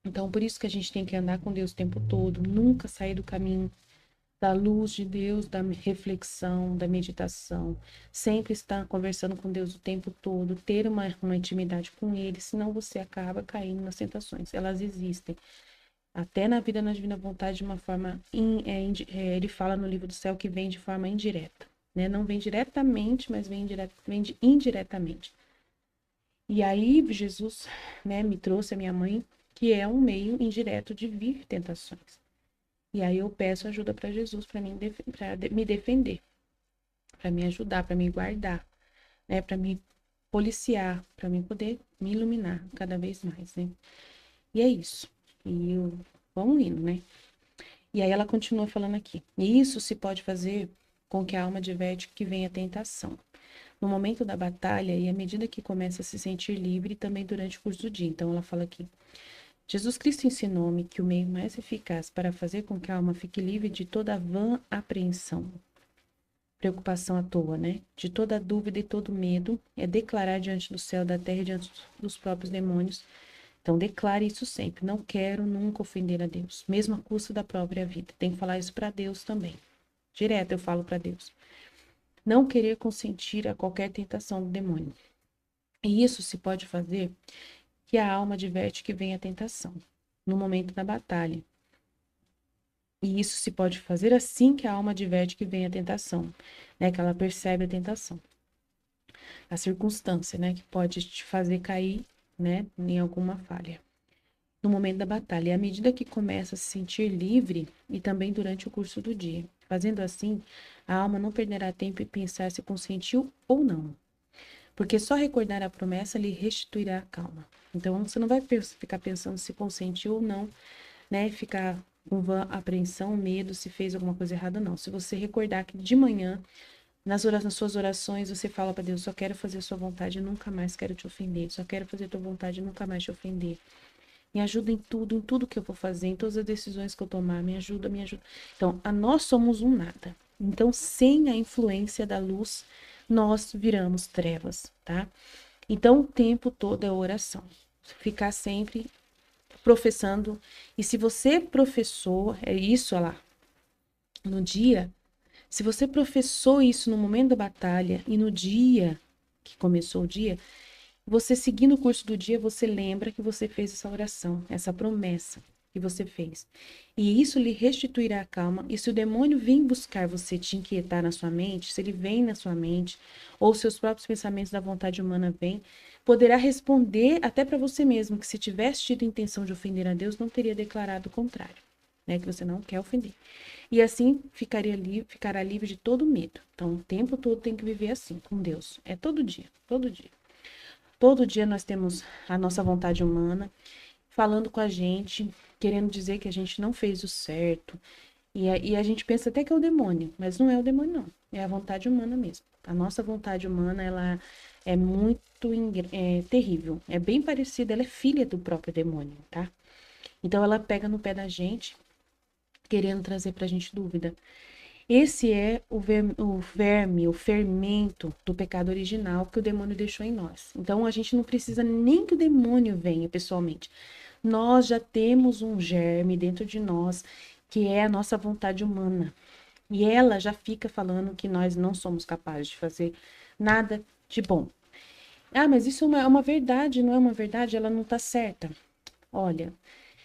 Então, por isso que a gente tem que andar com Deus o tempo todo, nunca sair do caminho da luz de Deus, da reflexão, da meditação, sempre estar conversando com Deus o tempo todo, ter uma intimidade com Ele, senão você acaba caindo nas tentações. Elas existem. Até na vida, na divina vontade, de uma forma. Ele fala no livro do céu que vem de forma indireta. Né? Não vem diretamente, mas vem indiretamente. E aí, Jesus, né, me trouxe a minha mãe, que é um meio indireto de vir tentações. E aí eu peço ajuda para Jesus para me defender, para me ajudar, para me guardar, né, para me policiar, para mim poder me iluminar cada vez mais, né? E é isso. E eu vamos indo, né? E aí ela continua falando aqui. E isso se pode fazer com que a alma diverte que vem a tentação. No momento da batalha e à medida que começa a se sentir livre, também durante o curso do dia. Então ela fala aqui: Jesus Cristo ensinou-me que o meio mais eficaz para fazer com que a alma fique livre de toda vã apreensão, preocupação à toa, né? De toda dúvida e todo medo, é declarar diante do céu, da terra e diante dos próprios demônios. Então, declare isso sempre. Não quero nunca ofender a Deus, mesmo à custa da própria vida. Tem que falar isso para Deus também. Direto eu falo para Deus. Não querer consentir a qualquer tentação do demônio. E isso se pode fazer que a alma adverte que vem a tentação, no momento da batalha. E isso se pode fazer assim que a alma adverte que vem a tentação, né? Que ela percebe a tentação. A circunstância, né? Que pode te fazer cair, né? Em alguma falha. No momento da batalha, e à medida que começa a se sentir livre e também durante o curso do dia. Fazendo assim, a alma não perderá tempo em pensar se consentiu ou não, porque só recordar a promessa lhe restituirá a calma. Então, você não vai ficar pensando se consentiu ou não, né? Ficar com vã apreensão, medo, se fez alguma coisa errada, não. Se você recordar que de manhã, nas suas orações, você fala para Deus: só quero fazer a sua vontade, nunca mais quero te ofender. Só quero fazer a tua vontade, nunca mais te ofender. Me ajuda em tudo que eu vou fazer, em todas as decisões que eu tomar. Me ajuda, me ajuda. Então, nós somos um nada. Então, sem a influência da luz, nós viramos trevas, tá? Então, o tempo todo é oração. Ficar sempre professando. E se você professou, é isso, olha lá, no dia, se você professou isso no momento da batalha e no dia que começou o dia, você seguindo o curso do dia, você lembra que você fez essa oração, essa promessa que você fez. E isso lhe restituirá a calma. E se o demônio vir buscar você, te inquietar na sua mente, se ele vem na sua mente, ou seus próprios pensamentos da vontade humana vêm, poderá responder até para você mesmo que se tivesse tido intenção de ofender a Deus, não teria declarado o contrário, né? Que você não quer ofender. E assim ficará livre de todo medo. Então, o tempo todo tem que viver assim, com Deus. É todo dia, todo dia. Todo dia nós temos a nossa vontade humana falando com a gente, querendo dizer que a gente não fez o certo. E a gente pensa até que é o demônio, mas não é o demônio, não. É a vontade humana mesmo. A nossa vontade humana, ela é muito terrível. É bem parecida, ela é filha do próprio demônio, tá? Então ela pega no pé da gente, querendo trazer pra gente dúvida. Esse é o fermento do pecado original que o demônio deixou em nós. Então a gente não precisa nem que o demônio venha pessoalmente. Nós já temos um germe dentro de nós que é a nossa vontade humana. E ela já fica falando que nós não somos capazes de fazer nada de bom. Ah, mas isso é uma verdade, não é uma verdade? Ela não está certa. Olha,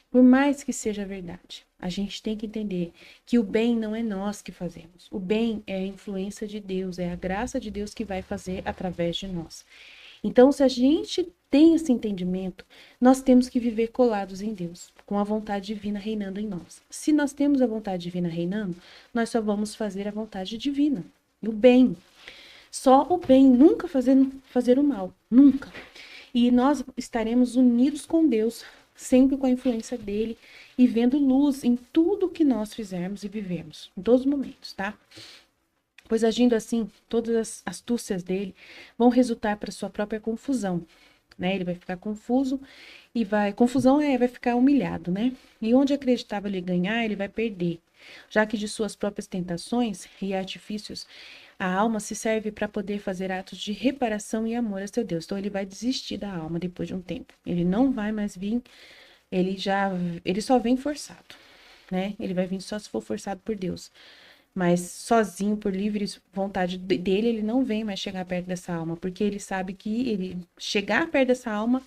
por mais que seja verdade, a gente tem que entender que o bem não é nós que fazemos. O bem é a influência de Deus, é a graça de Deus que vai fazer através de nós. Então, se a gente tem esse entendimento, nós temos que viver colados em Deus, com a vontade divina reinando em nós. Se nós temos a vontade divina reinando, nós só vamos fazer a vontade divina, o bem. Só o bem, nunca fazer o mal, nunca. E nós estaremos unidos com Deus, sempre com a influência dele e vendo luz em tudo que nós fizermos e vivemos, em todos os momentos, tá? Pois agindo assim, todas as astúcias dele vão resultar para sua própria confusão, né? Ele vai ficar confuso e vai ficar humilhado, né? E onde acreditava ele ganhar, ele vai perder, já que de suas próprias tentações e artifícios a alma se serve para poder fazer atos de reparação e amor a seu Deus. Então ele vai desistir da alma depois de um tempo. Ele não vai mais vir, ele só vem forçado, né? Ele vai vir só se for forçado por Deus. Mas sozinho, por livre vontade dele, ele não vem mais chegar perto dessa alma, porque ele sabe que ele chegar perto dessa alma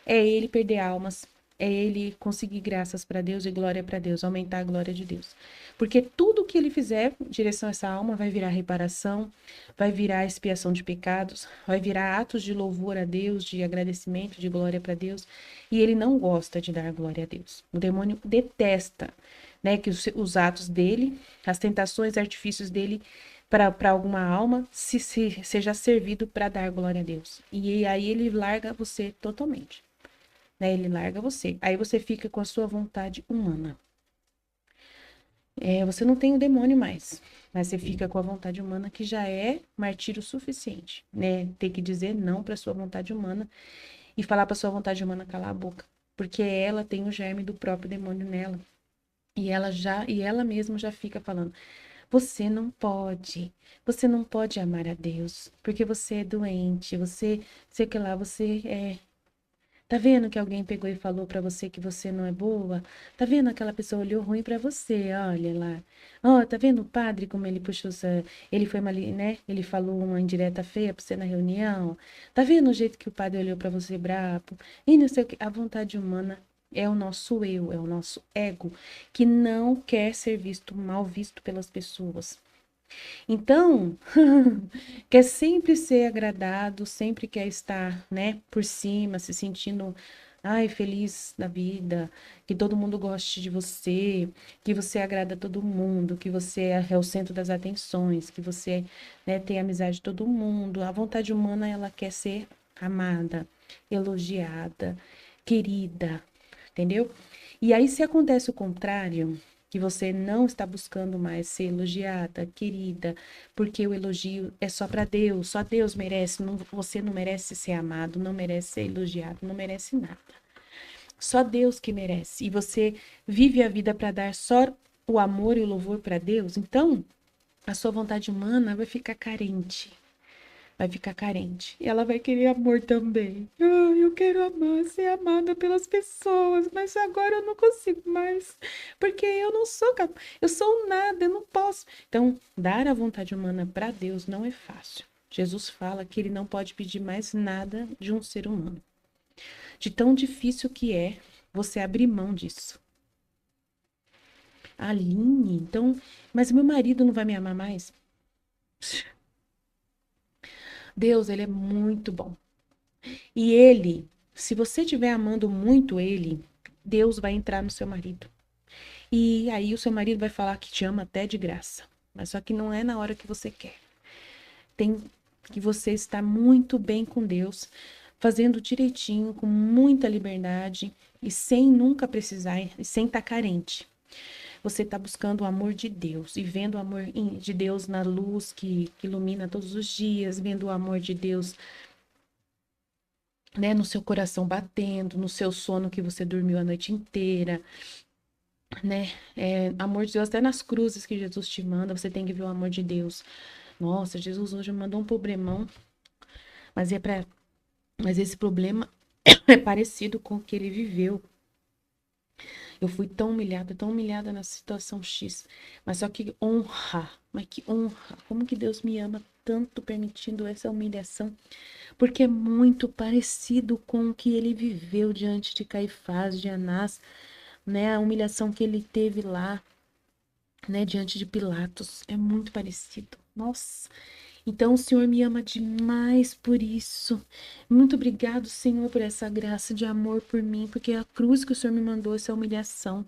é ele perder almas, é ele conseguir graças para Deus e glória para Deus, aumentar a glória de Deus. Porque tudo que ele fizer em direção a essa alma vai virar reparação, vai virar expiação de pecados, vai virar atos de louvor a Deus, de agradecimento, de glória para Deus. E ele não gosta de dar glória a Deus. O demônio detesta, né, que os atos dele, as tentações, artifícios dele para alguma alma seja servido para dar glória a Deus. E aí ele larga você totalmente, né? Ele larga você. Aí você fica com a sua vontade humana. Você não tem o demônio mais, mas você fica com a vontade humana que já é martírio suficiente, né? Ter que dizer não para sua vontade humana e falar para sua vontade humana calar a boca, porque ela tem o germe do próprio demônio nela. E ela mesma já fica falando: você não pode amar a Deus, porque você é doente, sei que lá, você é. Tá vendo que alguém pegou e falou pra você que você não é boa? Tá vendo aquela pessoa olhou ruim pra você? Olha lá. Ó, tá vendo o padre como ele puxou ele foi né? Ele falou uma indireta feia pra você na reunião. Tá vendo o jeito que o padre olhou pra você brabo? E não sei o que, a vontade humana é o nosso eu, é o nosso ego que não quer ser visto, mal visto pelas pessoas. Então, quer sempre ser agradado, sempre quer estar, né, por cima, se sentindo, ai, feliz da vida, que todo mundo goste de você, que você agrada todo mundo, que você é o centro das atenções, que você, né, tem amizade de todo mundo. A vontade humana, ela quer ser amada, elogiada, querida, entendeu? E aí, se acontece o contrário, que você não está buscando mais ser elogiada, querida, porque o elogio é só para Deus, só Deus merece, você não merece ser amado, não merece ser elogiado, não merece nada. Só Deus que merece. E você vive a vida para dar só o amor e o louvor para Deus, então a sua vontade humana vai ficar carente. Vai ficar carente. E ela vai querer amor também. Eu quero amar, ser amada pelas pessoas, mas agora eu não consigo mais, porque eu não sou capaz, eu sou um nada, eu não posso. Então, dar a vontade humana para Deus não é fácil. Jesus fala que ele não pode pedir mais nada de um ser humano. De tão difícil que é você abrir mão disso. Aline, então, mas meu marido não vai me amar mais? Deus, ele é muito bom. E ele, se você estiver amando muito ele, Deus vai entrar no seu marido. E aí o seu marido vai falar que te ama até de graça. Mas só que não é na hora que você quer. Tem que você estar muito bem com Deus fazendo direitinho, com muita liberdade e sem nunca precisar, e sem estar carente. Você está buscando o amor de Deus e vendo o amor de Deus na luz que ilumina todos os dias, vendo o amor de Deus, né, no seu coração batendo, no seu sono que você dormiu a noite inteira, né? Amor de Deus até nas cruzes que Jesus te manda, você tem que ver o amor de Deus. Nossa, Jesus hoje me mandou um problemão, mas mas esse problema é parecido com o que ele viveu. Eu fui tão humilhada na situação X. Mas só que honra, mas que honra. Como que Deus me ama tanto permitindo essa humilhação? Porque é muito parecido com o que ele viveu diante de Caifás, de Anás, né? A humilhação que ele teve lá, né? Diante de Pilatos. É muito parecido. Nossa. Então, o Senhor me ama demais por isso. Muito obrigado, Senhor, por essa graça de amor por mim, porque a cruz que o Senhor me mandou, essa humilhação,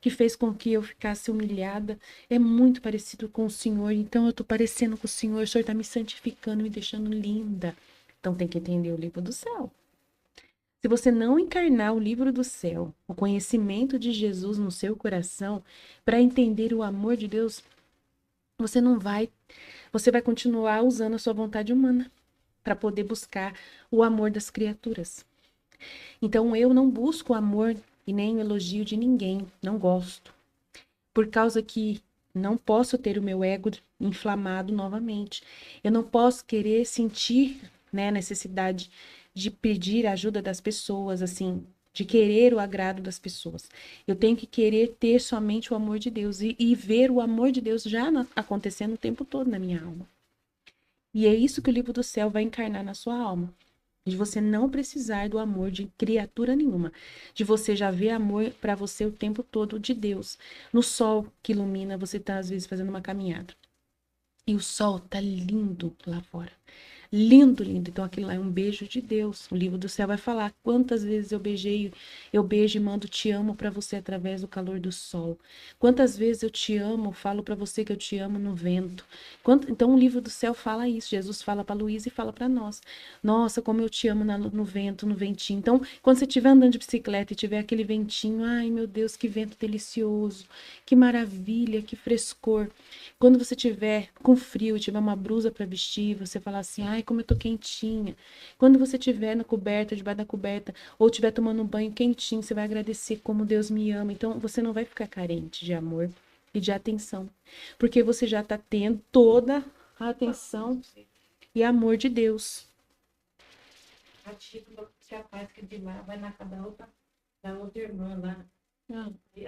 que fez com que eu ficasse humilhada, é muito parecido com o Senhor. Então, eu tô parecendo com o Senhor tá me santificando, me deixando linda. Então, tem que entender o livro do céu. Se você não encarnar o livro do céu, o conhecimento de Jesus no seu coração, para entender o amor de Deus, você vai continuar usando a sua vontade humana para poder buscar o amor das criaturas. Então eu não busco o amor e nem o elogio de ninguém, não gosto. Por causa que não posso ter o meu ego inflamado novamente. Eu não posso querer sentir, né, a necessidade de pedir a ajuda das pessoas, assim, de querer o agrado das pessoas. Eu tenho que querer ter somente o amor de Deus e ver o amor de Deus já acontecendo o tempo todo na minha alma. E é isso que o livro do céu vai encarnar na sua alma. De você não precisar do amor de criatura nenhuma. De você já ver amor para você o tempo todo de Deus. No sol que ilumina, você está às vezes fazendo uma caminhada. E o sol tá lindo lá fora. Lindo, lindo. Então aquilo lá é um beijo de Deus. O livro do céu vai falar quantas vezes eu beijo e mando te amo para você através do calor do sol. Quantas vezes eu te amo, falo para você que eu te amo no vento. Então o livro do céu fala isso. Jesus fala para Luísa e fala para nós. Nossa, como eu te amo no vento, no ventinho. Então, quando você estiver andando de bicicleta e tiver aquele ventinho, ai meu Deus, que vento delicioso, que maravilha, que frescor. Quando você tiver com frio e tiver uma blusa para vestir, você falar assim, ai, como eu tô quentinha. Quando você estiver na coberta, debaixo da coberta, ou estiver tomando um banho quentinho, você vai agradecer como Deus me ama. Então, você não vai ficar carente de amor e de atenção, porque você já está tendo toda a atenção e amor de Deus. A tia do rapaz que de lá vai na casa da outra irmã lá.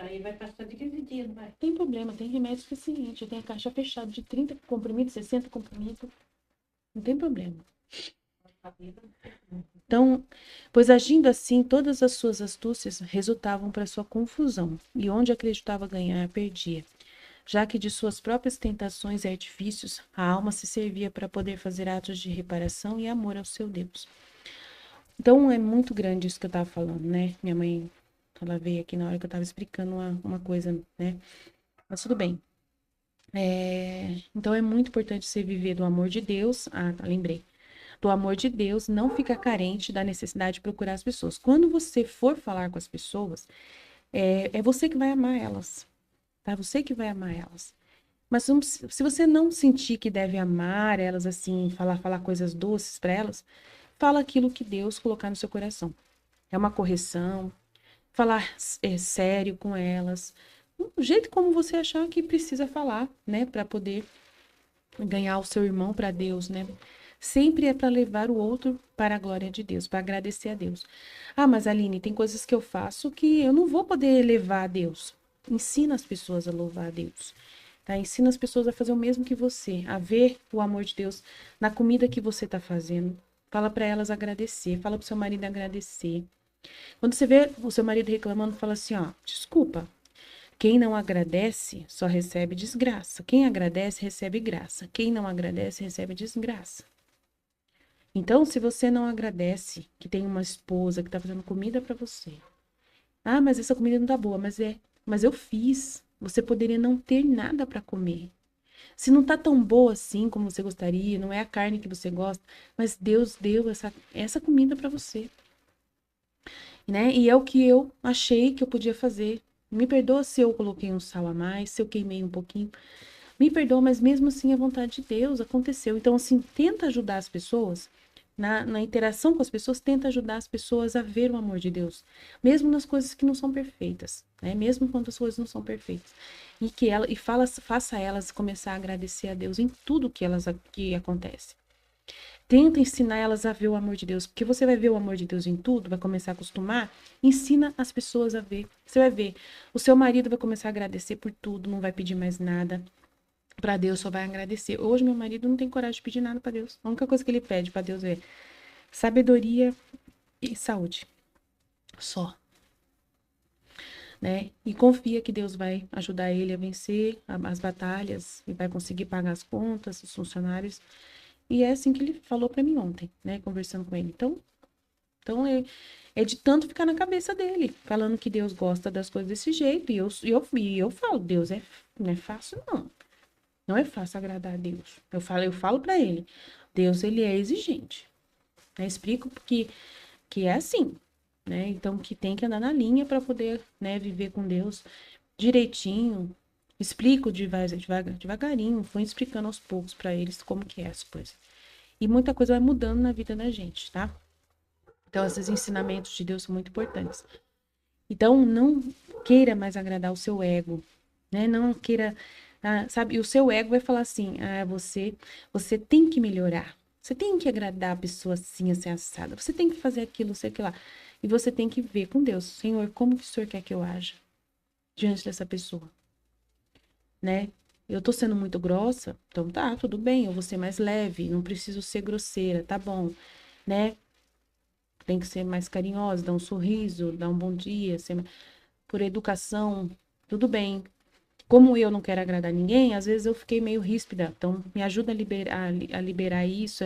Aí vai passar de 15 dias, não vai? Tem problema, tem remédio suficiente. Tem a caixa fechada de 30 comprimidos, 60 comprimidos. Não tem problema. Então, pois agindo assim, todas as suas astúcias resultavam para sua confusão, e onde acreditava ganhar, perdia. Já que de suas próprias tentações e artifícios, a alma se servia para poder fazer atos de reparação e amor ao seu Deus. Então, é muito grande isso que eu estava falando, né? Minha mãe, ela veio aqui na hora que eu estava explicando uma coisa, né? Mas tudo bem. Então, é muito importante você viver do amor de Deus. Ah, tá, lembrei. Do amor de Deus, não ficar carente da necessidade de procurar as pessoas. Quando você for falar com as pessoas, é você que vai amar elas, tá? Você que vai amar elas. Mas se você não sentir que deve amar elas assim, falar coisas doces para elas, fala aquilo que Deus colocar no seu coração. É uma correção, falar sério com elas, do jeito como você achar que precisa falar, né, para poder ganhar o seu irmão para Deus, né? Sempre é para levar o outro para a glória de Deus, para agradecer a Deus. Ah, mas Aline, tem coisas que eu faço que eu não vou poder levar a Deus. Ensina as pessoas a louvar a Deus. Tá? Ensina as pessoas a fazer o mesmo que você, a ver o amor de Deus na comida que você está fazendo. Fala para elas agradecer, fala para o seu marido agradecer. Quando você vê o seu marido reclamando, fala assim, ó, desculpa, quem não agradece só recebe desgraça. Quem agradece recebe graça. Quem não agradece recebe desgraça. Então, se você não agradece que tem uma esposa que está fazendo comida para você. Ah, mas essa comida não tá boa, mas eu fiz. Você poderia não ter nada para comer. Se não tá tão boa assim como você gostaria, não é a carne que você gosta, mas Deus deu essa comida para você, né? E é o que eu achei que eu podia fazer. Me perdoa se eu coloquei um sal a mais, se eu queimei um pouquinho. Me perdoa, mas mesmo assim a vontade de Deus aconteceu. Então, assim, tenta ajudar as pessoas, na interação com as pessoas, tenta ajudar as pessoas a ver o amor de Deus, mesmo nas coisas que não são perfeitas, né? Mesmo quando as coisas não são perfeitas. Faça elas começar a agradecer a Deus em tudo que acontece. Tenta ensinar elas a ver o amor de Deus, porque você vai ver o amor de Deus em tudo, vai começar a acostumar, ensina as pessoas a ver. Você vai ver, o seu marido vai começar a agradecer por tudo, não vai pedir mais nada para Deus, só vai agradecer. Hoje meu marido não tem coragem de pedir nada para Deus. A única coisa que ele pede para Deus é sabedoria e saúde. Só, né? E confia que Deus vai ajudar ele a vencer as batalhas e vai conseguir pagar as contas, os funcionários. E é assim que ele falou para mim ontem, né, conversando com ele. Então é de tanto ficar na cabeça dele, falando que Deus gosta das coisas desse jeito. E eu falo, Deus não é fácil, não. Não é fácil agradar a Deus. Eu falo para ele, Deus, ele é exigente. Eu explico que é assim, né? Então, que tem que andar na linha para poder, né, viver com Deus direitinho. Explico devagarinho, vou explicando aos poucos para eles como que é as coisas. E muita coisa vai mudando na vida da gente, tá? Então, esses ensinamentos de Deus são muito importantes. Então, não queira mais agradar o seu ego, né? Não queira, sabe? E o seu ego vai falar assim: você tem que melhorar. Você tem que agradar a pessoa assim, assim, assada. Você tem que fazer aquilo, sei que lá. E você tem que ver com Deus, Senhor, como que o Senhor quer que eu haja diante dessa pessoa, né? Eu tô sendo muito grossa, então tá, tudo bem, eu vou ser mais leve, não preciso ser grosseira, tá bom, né? Tem que ser mais carinhosa, dar um sorriso, dar um bom dia, por educação, tudo bem. Como eu não quero agradar ninguém, às vezes eu fiquei meio ríspida. Então, me ajuda a liberar isso,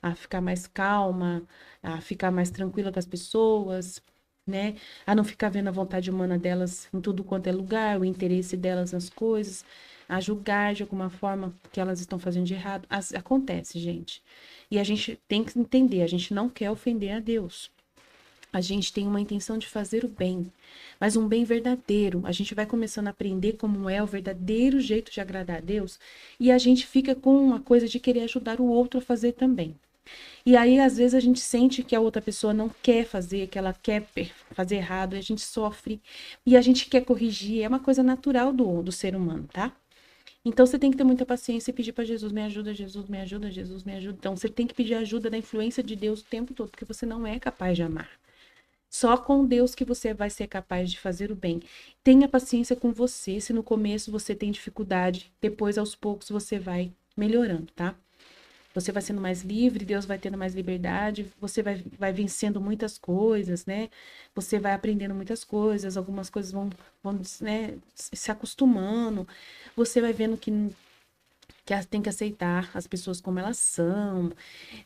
a ficar mais calma, a ficar mais tranquila com as pessoas, né? A não ficar vendo a vontade humana delas em tudo quanto é lugar, o interesse delas nas coisas, a julgar de alguma forma que elas estão fazendo de errado. Acontece, gente. E a gente tem que entender, a gente não quer ofender a Deus. A gente tem uma intenção de fazer o bem, mas um bem verdadeiro. A gente vai começando a aprender como é o verdadeiro jeito de agradar a Deus e a gente fica com uma coisa de querer ajudar o outro a fazer também. E aí, às vezes, a gente sente que a outra pessoa não quer fazer, que ela quer fazer errado, e a gente sofre e a gente quer corrigir. É uma coisa natural do ser humano, tá? Então, você tem que ter muita paciência e pedir para Jesus, me ajuda, Jesus, me ajuda, Jesus, me ajuda. Então, você tem que pedir ajuda da influência de Deus o tempo todo, porque você não é capaz de amar. Só com Deus que você vai ser capaz de fazer o bem. Tenha paciência com você. Se no começo você tem dificuldade, depois aos poucos você vai melhorando, tá? Você vai sendo mais livre, Deus vai tendo mais liberdade, você vai vencendo muitas coisas, né? Você vai aprendendo muitas coisas, algumas coisas vão né, se acostumando. Você vai vendo que tem que aceitar as pessoas como elas são,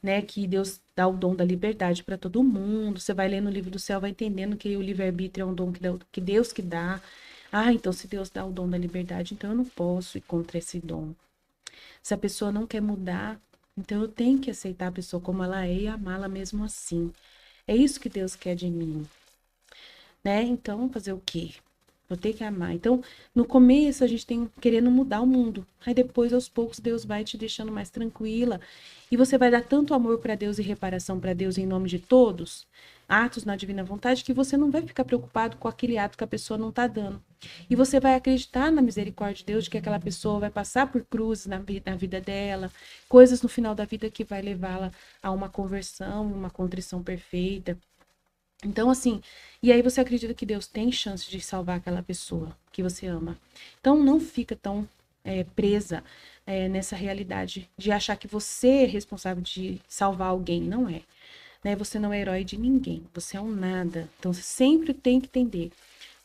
né? Que Deus dá o dom da liberdade para todo mundo. Você vai lendo o livro do céu, vai entendendo que o livre-arbítrio é um dom que Deus que dá. Ah, então se Deus dá o dom da liberdade, então eu não posso ir contra esse dom. Se a pessoa não quer mudar, então eu tenho que aceitar a pessoa como ela é e amá-la mesmo assim. É isso que Deus quer de mim, né? Então, fazer o quê? Vou ter que amar. Então, no começo, a gente tem querendo mudar o mundo. Aí depois, aos poucos, Deus vai te deixando mais tranquila. E você vai dar tanto amor para Deus e reparação para Deus em nome de todos, atos na divina vontade, que você não vai ficar preocupado com aquele ato que a pessoa não está dando. E você vai acreditar na misericórdia de Deus, de que aquela pessoa vai passar por cruzes na vida dela, coisas no final da vida que vai levá-la a uma conversão, uma contrição perfeita. Então, assim, e aí você acredita que Deus tem chance de salvar aquela pessoa que você ama. Então, não fica tão presa nessa realidade de achar que você é responsável de salvar alguém. Não é. Né? Você não é herói de ninguém. Você é um nada. Então, você sempre tem que entender.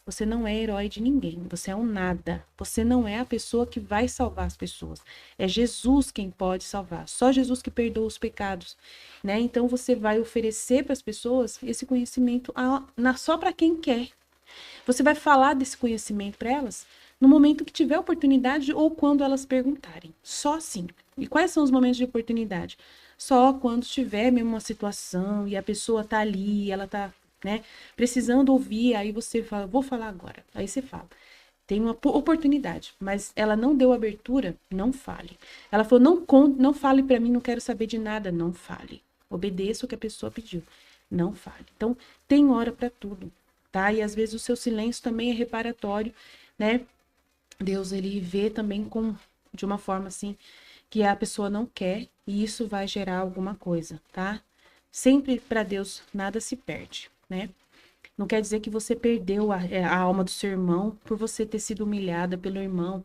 Você não é herói de ninguém, você é um nada. Você não é a pessoa que vai salvar as pessoas. É Jesus quem pode salvar. Só Jesus que perdoa os pecados, né? Então você vai oferecer para as pessoas esse conhecimento só para quem quer. Você vai falar desse conhecimento para elas no momento que tiver oportunidade ou quando elas perguntarem. Só assim. E quais são os momentos de oportunidade? Só quando tiver mesmo uma situação e a pessoa tá ali, ela tá, né, precisando ouvir, aí você fala, vou falar agora. Aí você fala. Tem uma oportunidade, mas ela não deu abertura, não fale. Ela falou, não conte, não fale para mim, não quero saber de nada, não fale. Obedeça o que a pessoa pediu, não fale. Então, tem hora para tudo, tá? E às vezes o seu silêncio também é reparatório, né? Deus, ele vê também de uma forma assim, que a pessoa não quer e isso vai gerar alguma coisa, tá? Sempre para Deus nada se perde, né? Não quer dizer que você perdeu a alma do seu irmão por você ter sido humilhada pelo irmão,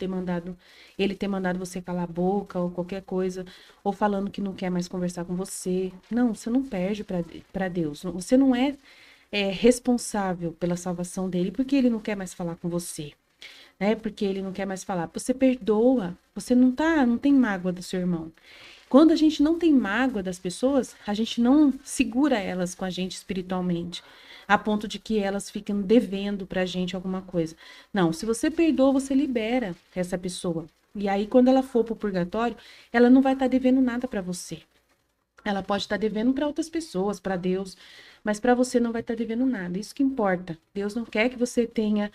ele ter mandado você calar a boca ou qualquer coisa, ou falando que não quer mais conversar com você. Não, você não perde para Deus. Você não é responsável pela salvação dele porque ele não quer mais falar com você, né? Porque ele não quer mais falar. Você perdoa, você não tem mágoa do seu irmão. Quando a gente não tem mágoa das pessoas, a gente não segura elas com a gente espiritualmente, a ponto de que elas fiquem devendo pra gente alguma coisa. Não, se você perdoa, você libera essa pessoa. E aí, quando ela for pro purgatório, ela não vai estar devendo nada pra você. Ela pode estar devendo para outras pessoas, para Deus, mas para você não vai estar devendo nada. Isso que importa. Deus não quer que você tenha,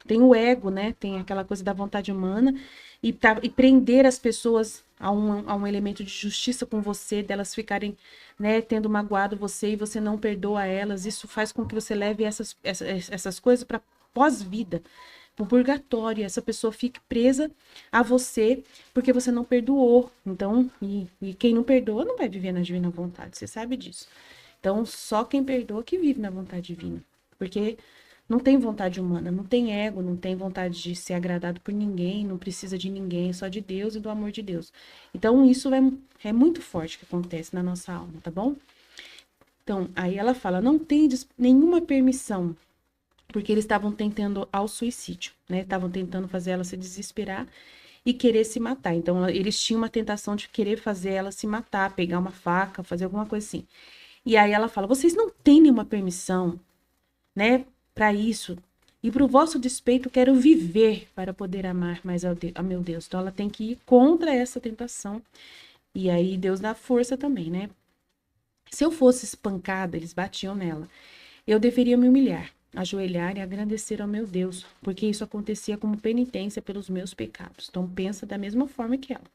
tem o ego, né? Tem aquela coisa da vontade humana e prender as pessoas a um elemento de justiça com você, delas ficarem, né, tendo magoado você e você não perdoa elas. Isso faz com que você leve essas coisas para pós-vida, para o purgatório. Essa pessoa fique presa a você porque você não perdoou. Então, e quem não perdoa não vai viver na divina vontade, você sabe disso. Então, só quem perdoa que vive na vontade divina. Porque não tem vontade humana, não tem ego, não tem vontade de ser agradado por ninguém, não precisa de ninguém, só de Deus e do amor de Deus. Então, é muito forte que acontece na nossa alma, tá bom? Então, aí ela fala, não tem nenhuma permissão, porque eles estavam tentando ao suicídio, né? Estavam tentando fazer ela se desesperar e querer se matar. Então, eles tinham uma tentação de querer fazer ela se matar, pegar uma faca, fazer alguma coisa assim. E aí ela fala: vocês não têm nenhuma permissão, né, para isso. E para o vosso despeito, quero viver para poder amar mais a meu Deus. Então, ela tem que ir contra essa tentação. E aí, Deus dá força também, né? Se eu fosse espancada, eles batiam nela. Eu deveria me humilhar, ajoelhar e agradecer ao meu Deus, porque isso acontecia como penitência pelos meus pecados. Então, pensa da mesma forma que ela.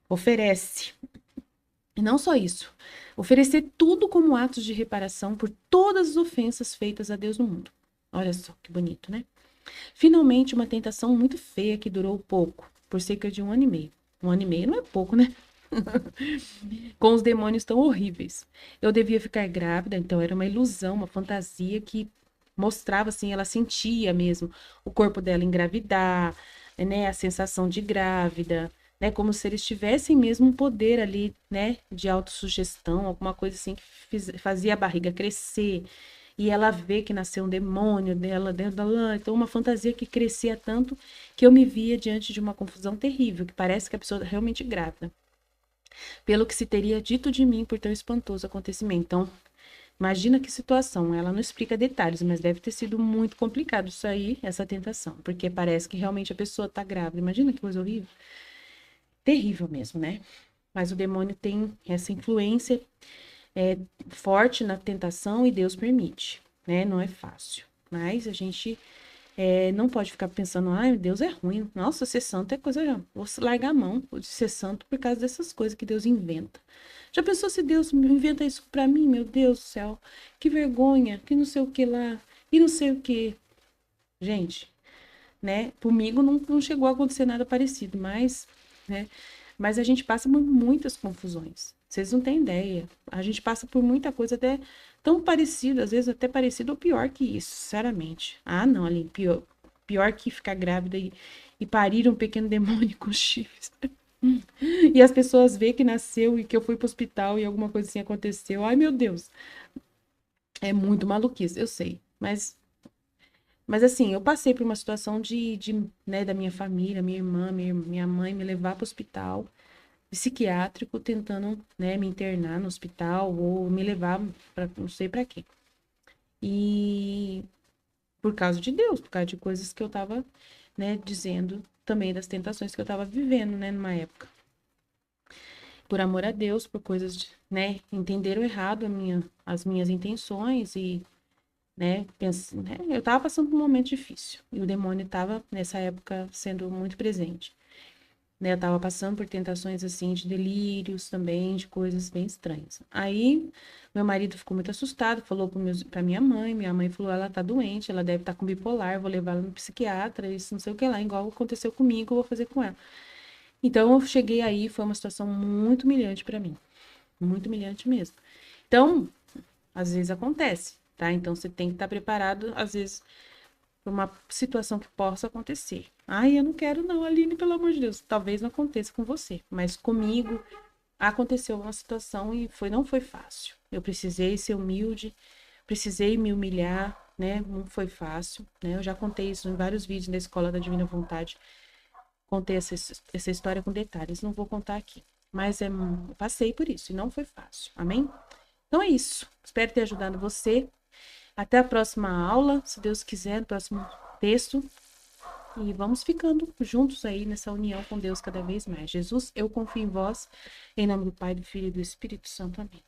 Oferece. E não só isso. Oferecer tudo como atos de reparação por todas as ofensas feitas a Deus no mundo. Olha só que bonito, né? Finalmente, uma tentação muito feia que durou pouco, por cerca de 1 ano e meio. 1 ano e meio não é pouco, né? Com os demônios tão horríveis. Eu devia ficar grávida, então era uma ilusão, uma fantasia que mostrava assim, ela sentia mesmo o corpo dela engravidar, né, a sensação de grávida, né, como se eles tivessem mesmo um poder ali, né, de autossugestão, alguma coisa assim que fazia a barriga crescer. E ela vê que nasceu um demônio dela dentro dela. Então, uma fantasia que crescia tanto que eu me via diante de uma confusão terrível, que parece que a pessoa é realmente grávida pelo que se teria dito de mim por tão espantoso acontecimento. Então, imagina que situação. Ela não explica detalhes, mas deve ter sido muito complicado isso aí, essa tentação, porque parece que realmente a pessoa tá grávida. Imagina que coisa horrível. Terrível mesmo, né? Mas o demônio tem essa influência forte na tentação e Deus permite, né? Não é fácil. Mas a gente não pode ficar pensando, ai, Deus é ruim. Nossa, ser santo é coisa. Vou largar a mão de ser santo por causa dessas coisas que Deus inventa. Já pensou se Deus inventa isso pra mim? Meu Deus do céu, que vergonha, que não sei o que lá, e não sei o que. Gente, né? Comigo não chegou a acontecer nada parecido, né? Mas a gente passa por muitas confusões. Vocês não têm ideia. A gente passa por muita coisa até tão parecida, às vezes até parecido ou pior que isso, sinceramente. Ah, não, ali, pior que ficar grávida e parir um pequeno demônio com chifres. E as pessoas veem que nasceu e que eu fui pro hospital e alguma coisa assim aconteceu. Ai, meu Deus. É muito maluquice, eu sei. Mas assim, eu passei por uma situação né, da minha família, minha irmã, minha mãe me levar para o hospital psiquiátrico, tentando, né, me internar no hospital ou me levar para não sei para quê. E por causa de Deus, por causa de coisas que eu tava, né, dizendo também das tentações que eu tava vivendo, né, numa época. Por amor a Deus, por coisas, né, entenderam errado as minhas intenções e, né, eu tava passando por um momento difícil e o demônio tava, nessa época, sendo muito presente. Né, eu tava passando por tentações, assim, de delírios também, de coisas bem estranhas. Aí, meu marido ficou muito assustado, falou pra minha mãe falou, ela tá doente, ela deve estar com bipolar, vou levar ela no psiquiatra, isso não sei o que lá, igual aconteceu comigo, eu vou fazer com ela. Então, eu cheguei aí, foi uma situação muito humilhante pra mim, muito humilhante mesmo. Então, às vezes acontece, tá? Então, você tem que estar preparado, às vezes, para uma situação que possa acontecer. Ai, eu não quero não, Aline, pelo amor de Deus. Talvez não aconteça com você, mas comigo aconteceu uma situação e não foi fácil. Eu precisei ser humilde, precisei me humilhar, né? Não foi fácil, né? Eu já contei isso em vários vídeos da Escola da Divina Vontade. Contei essa história com detalhes, não vou contar aqui. Mas eu passei por isso e não foi fácil. Amém? Então é isso. Espero ter ajudado você. Até a próxima aula, se Deus quiser, no próximo texto. E vamos ficando juntos aí nessa união com Deus cada vez mais. Jesus, eu confio em vós. Em nome do Pai, do Filho e do Espírito Santo. Amém.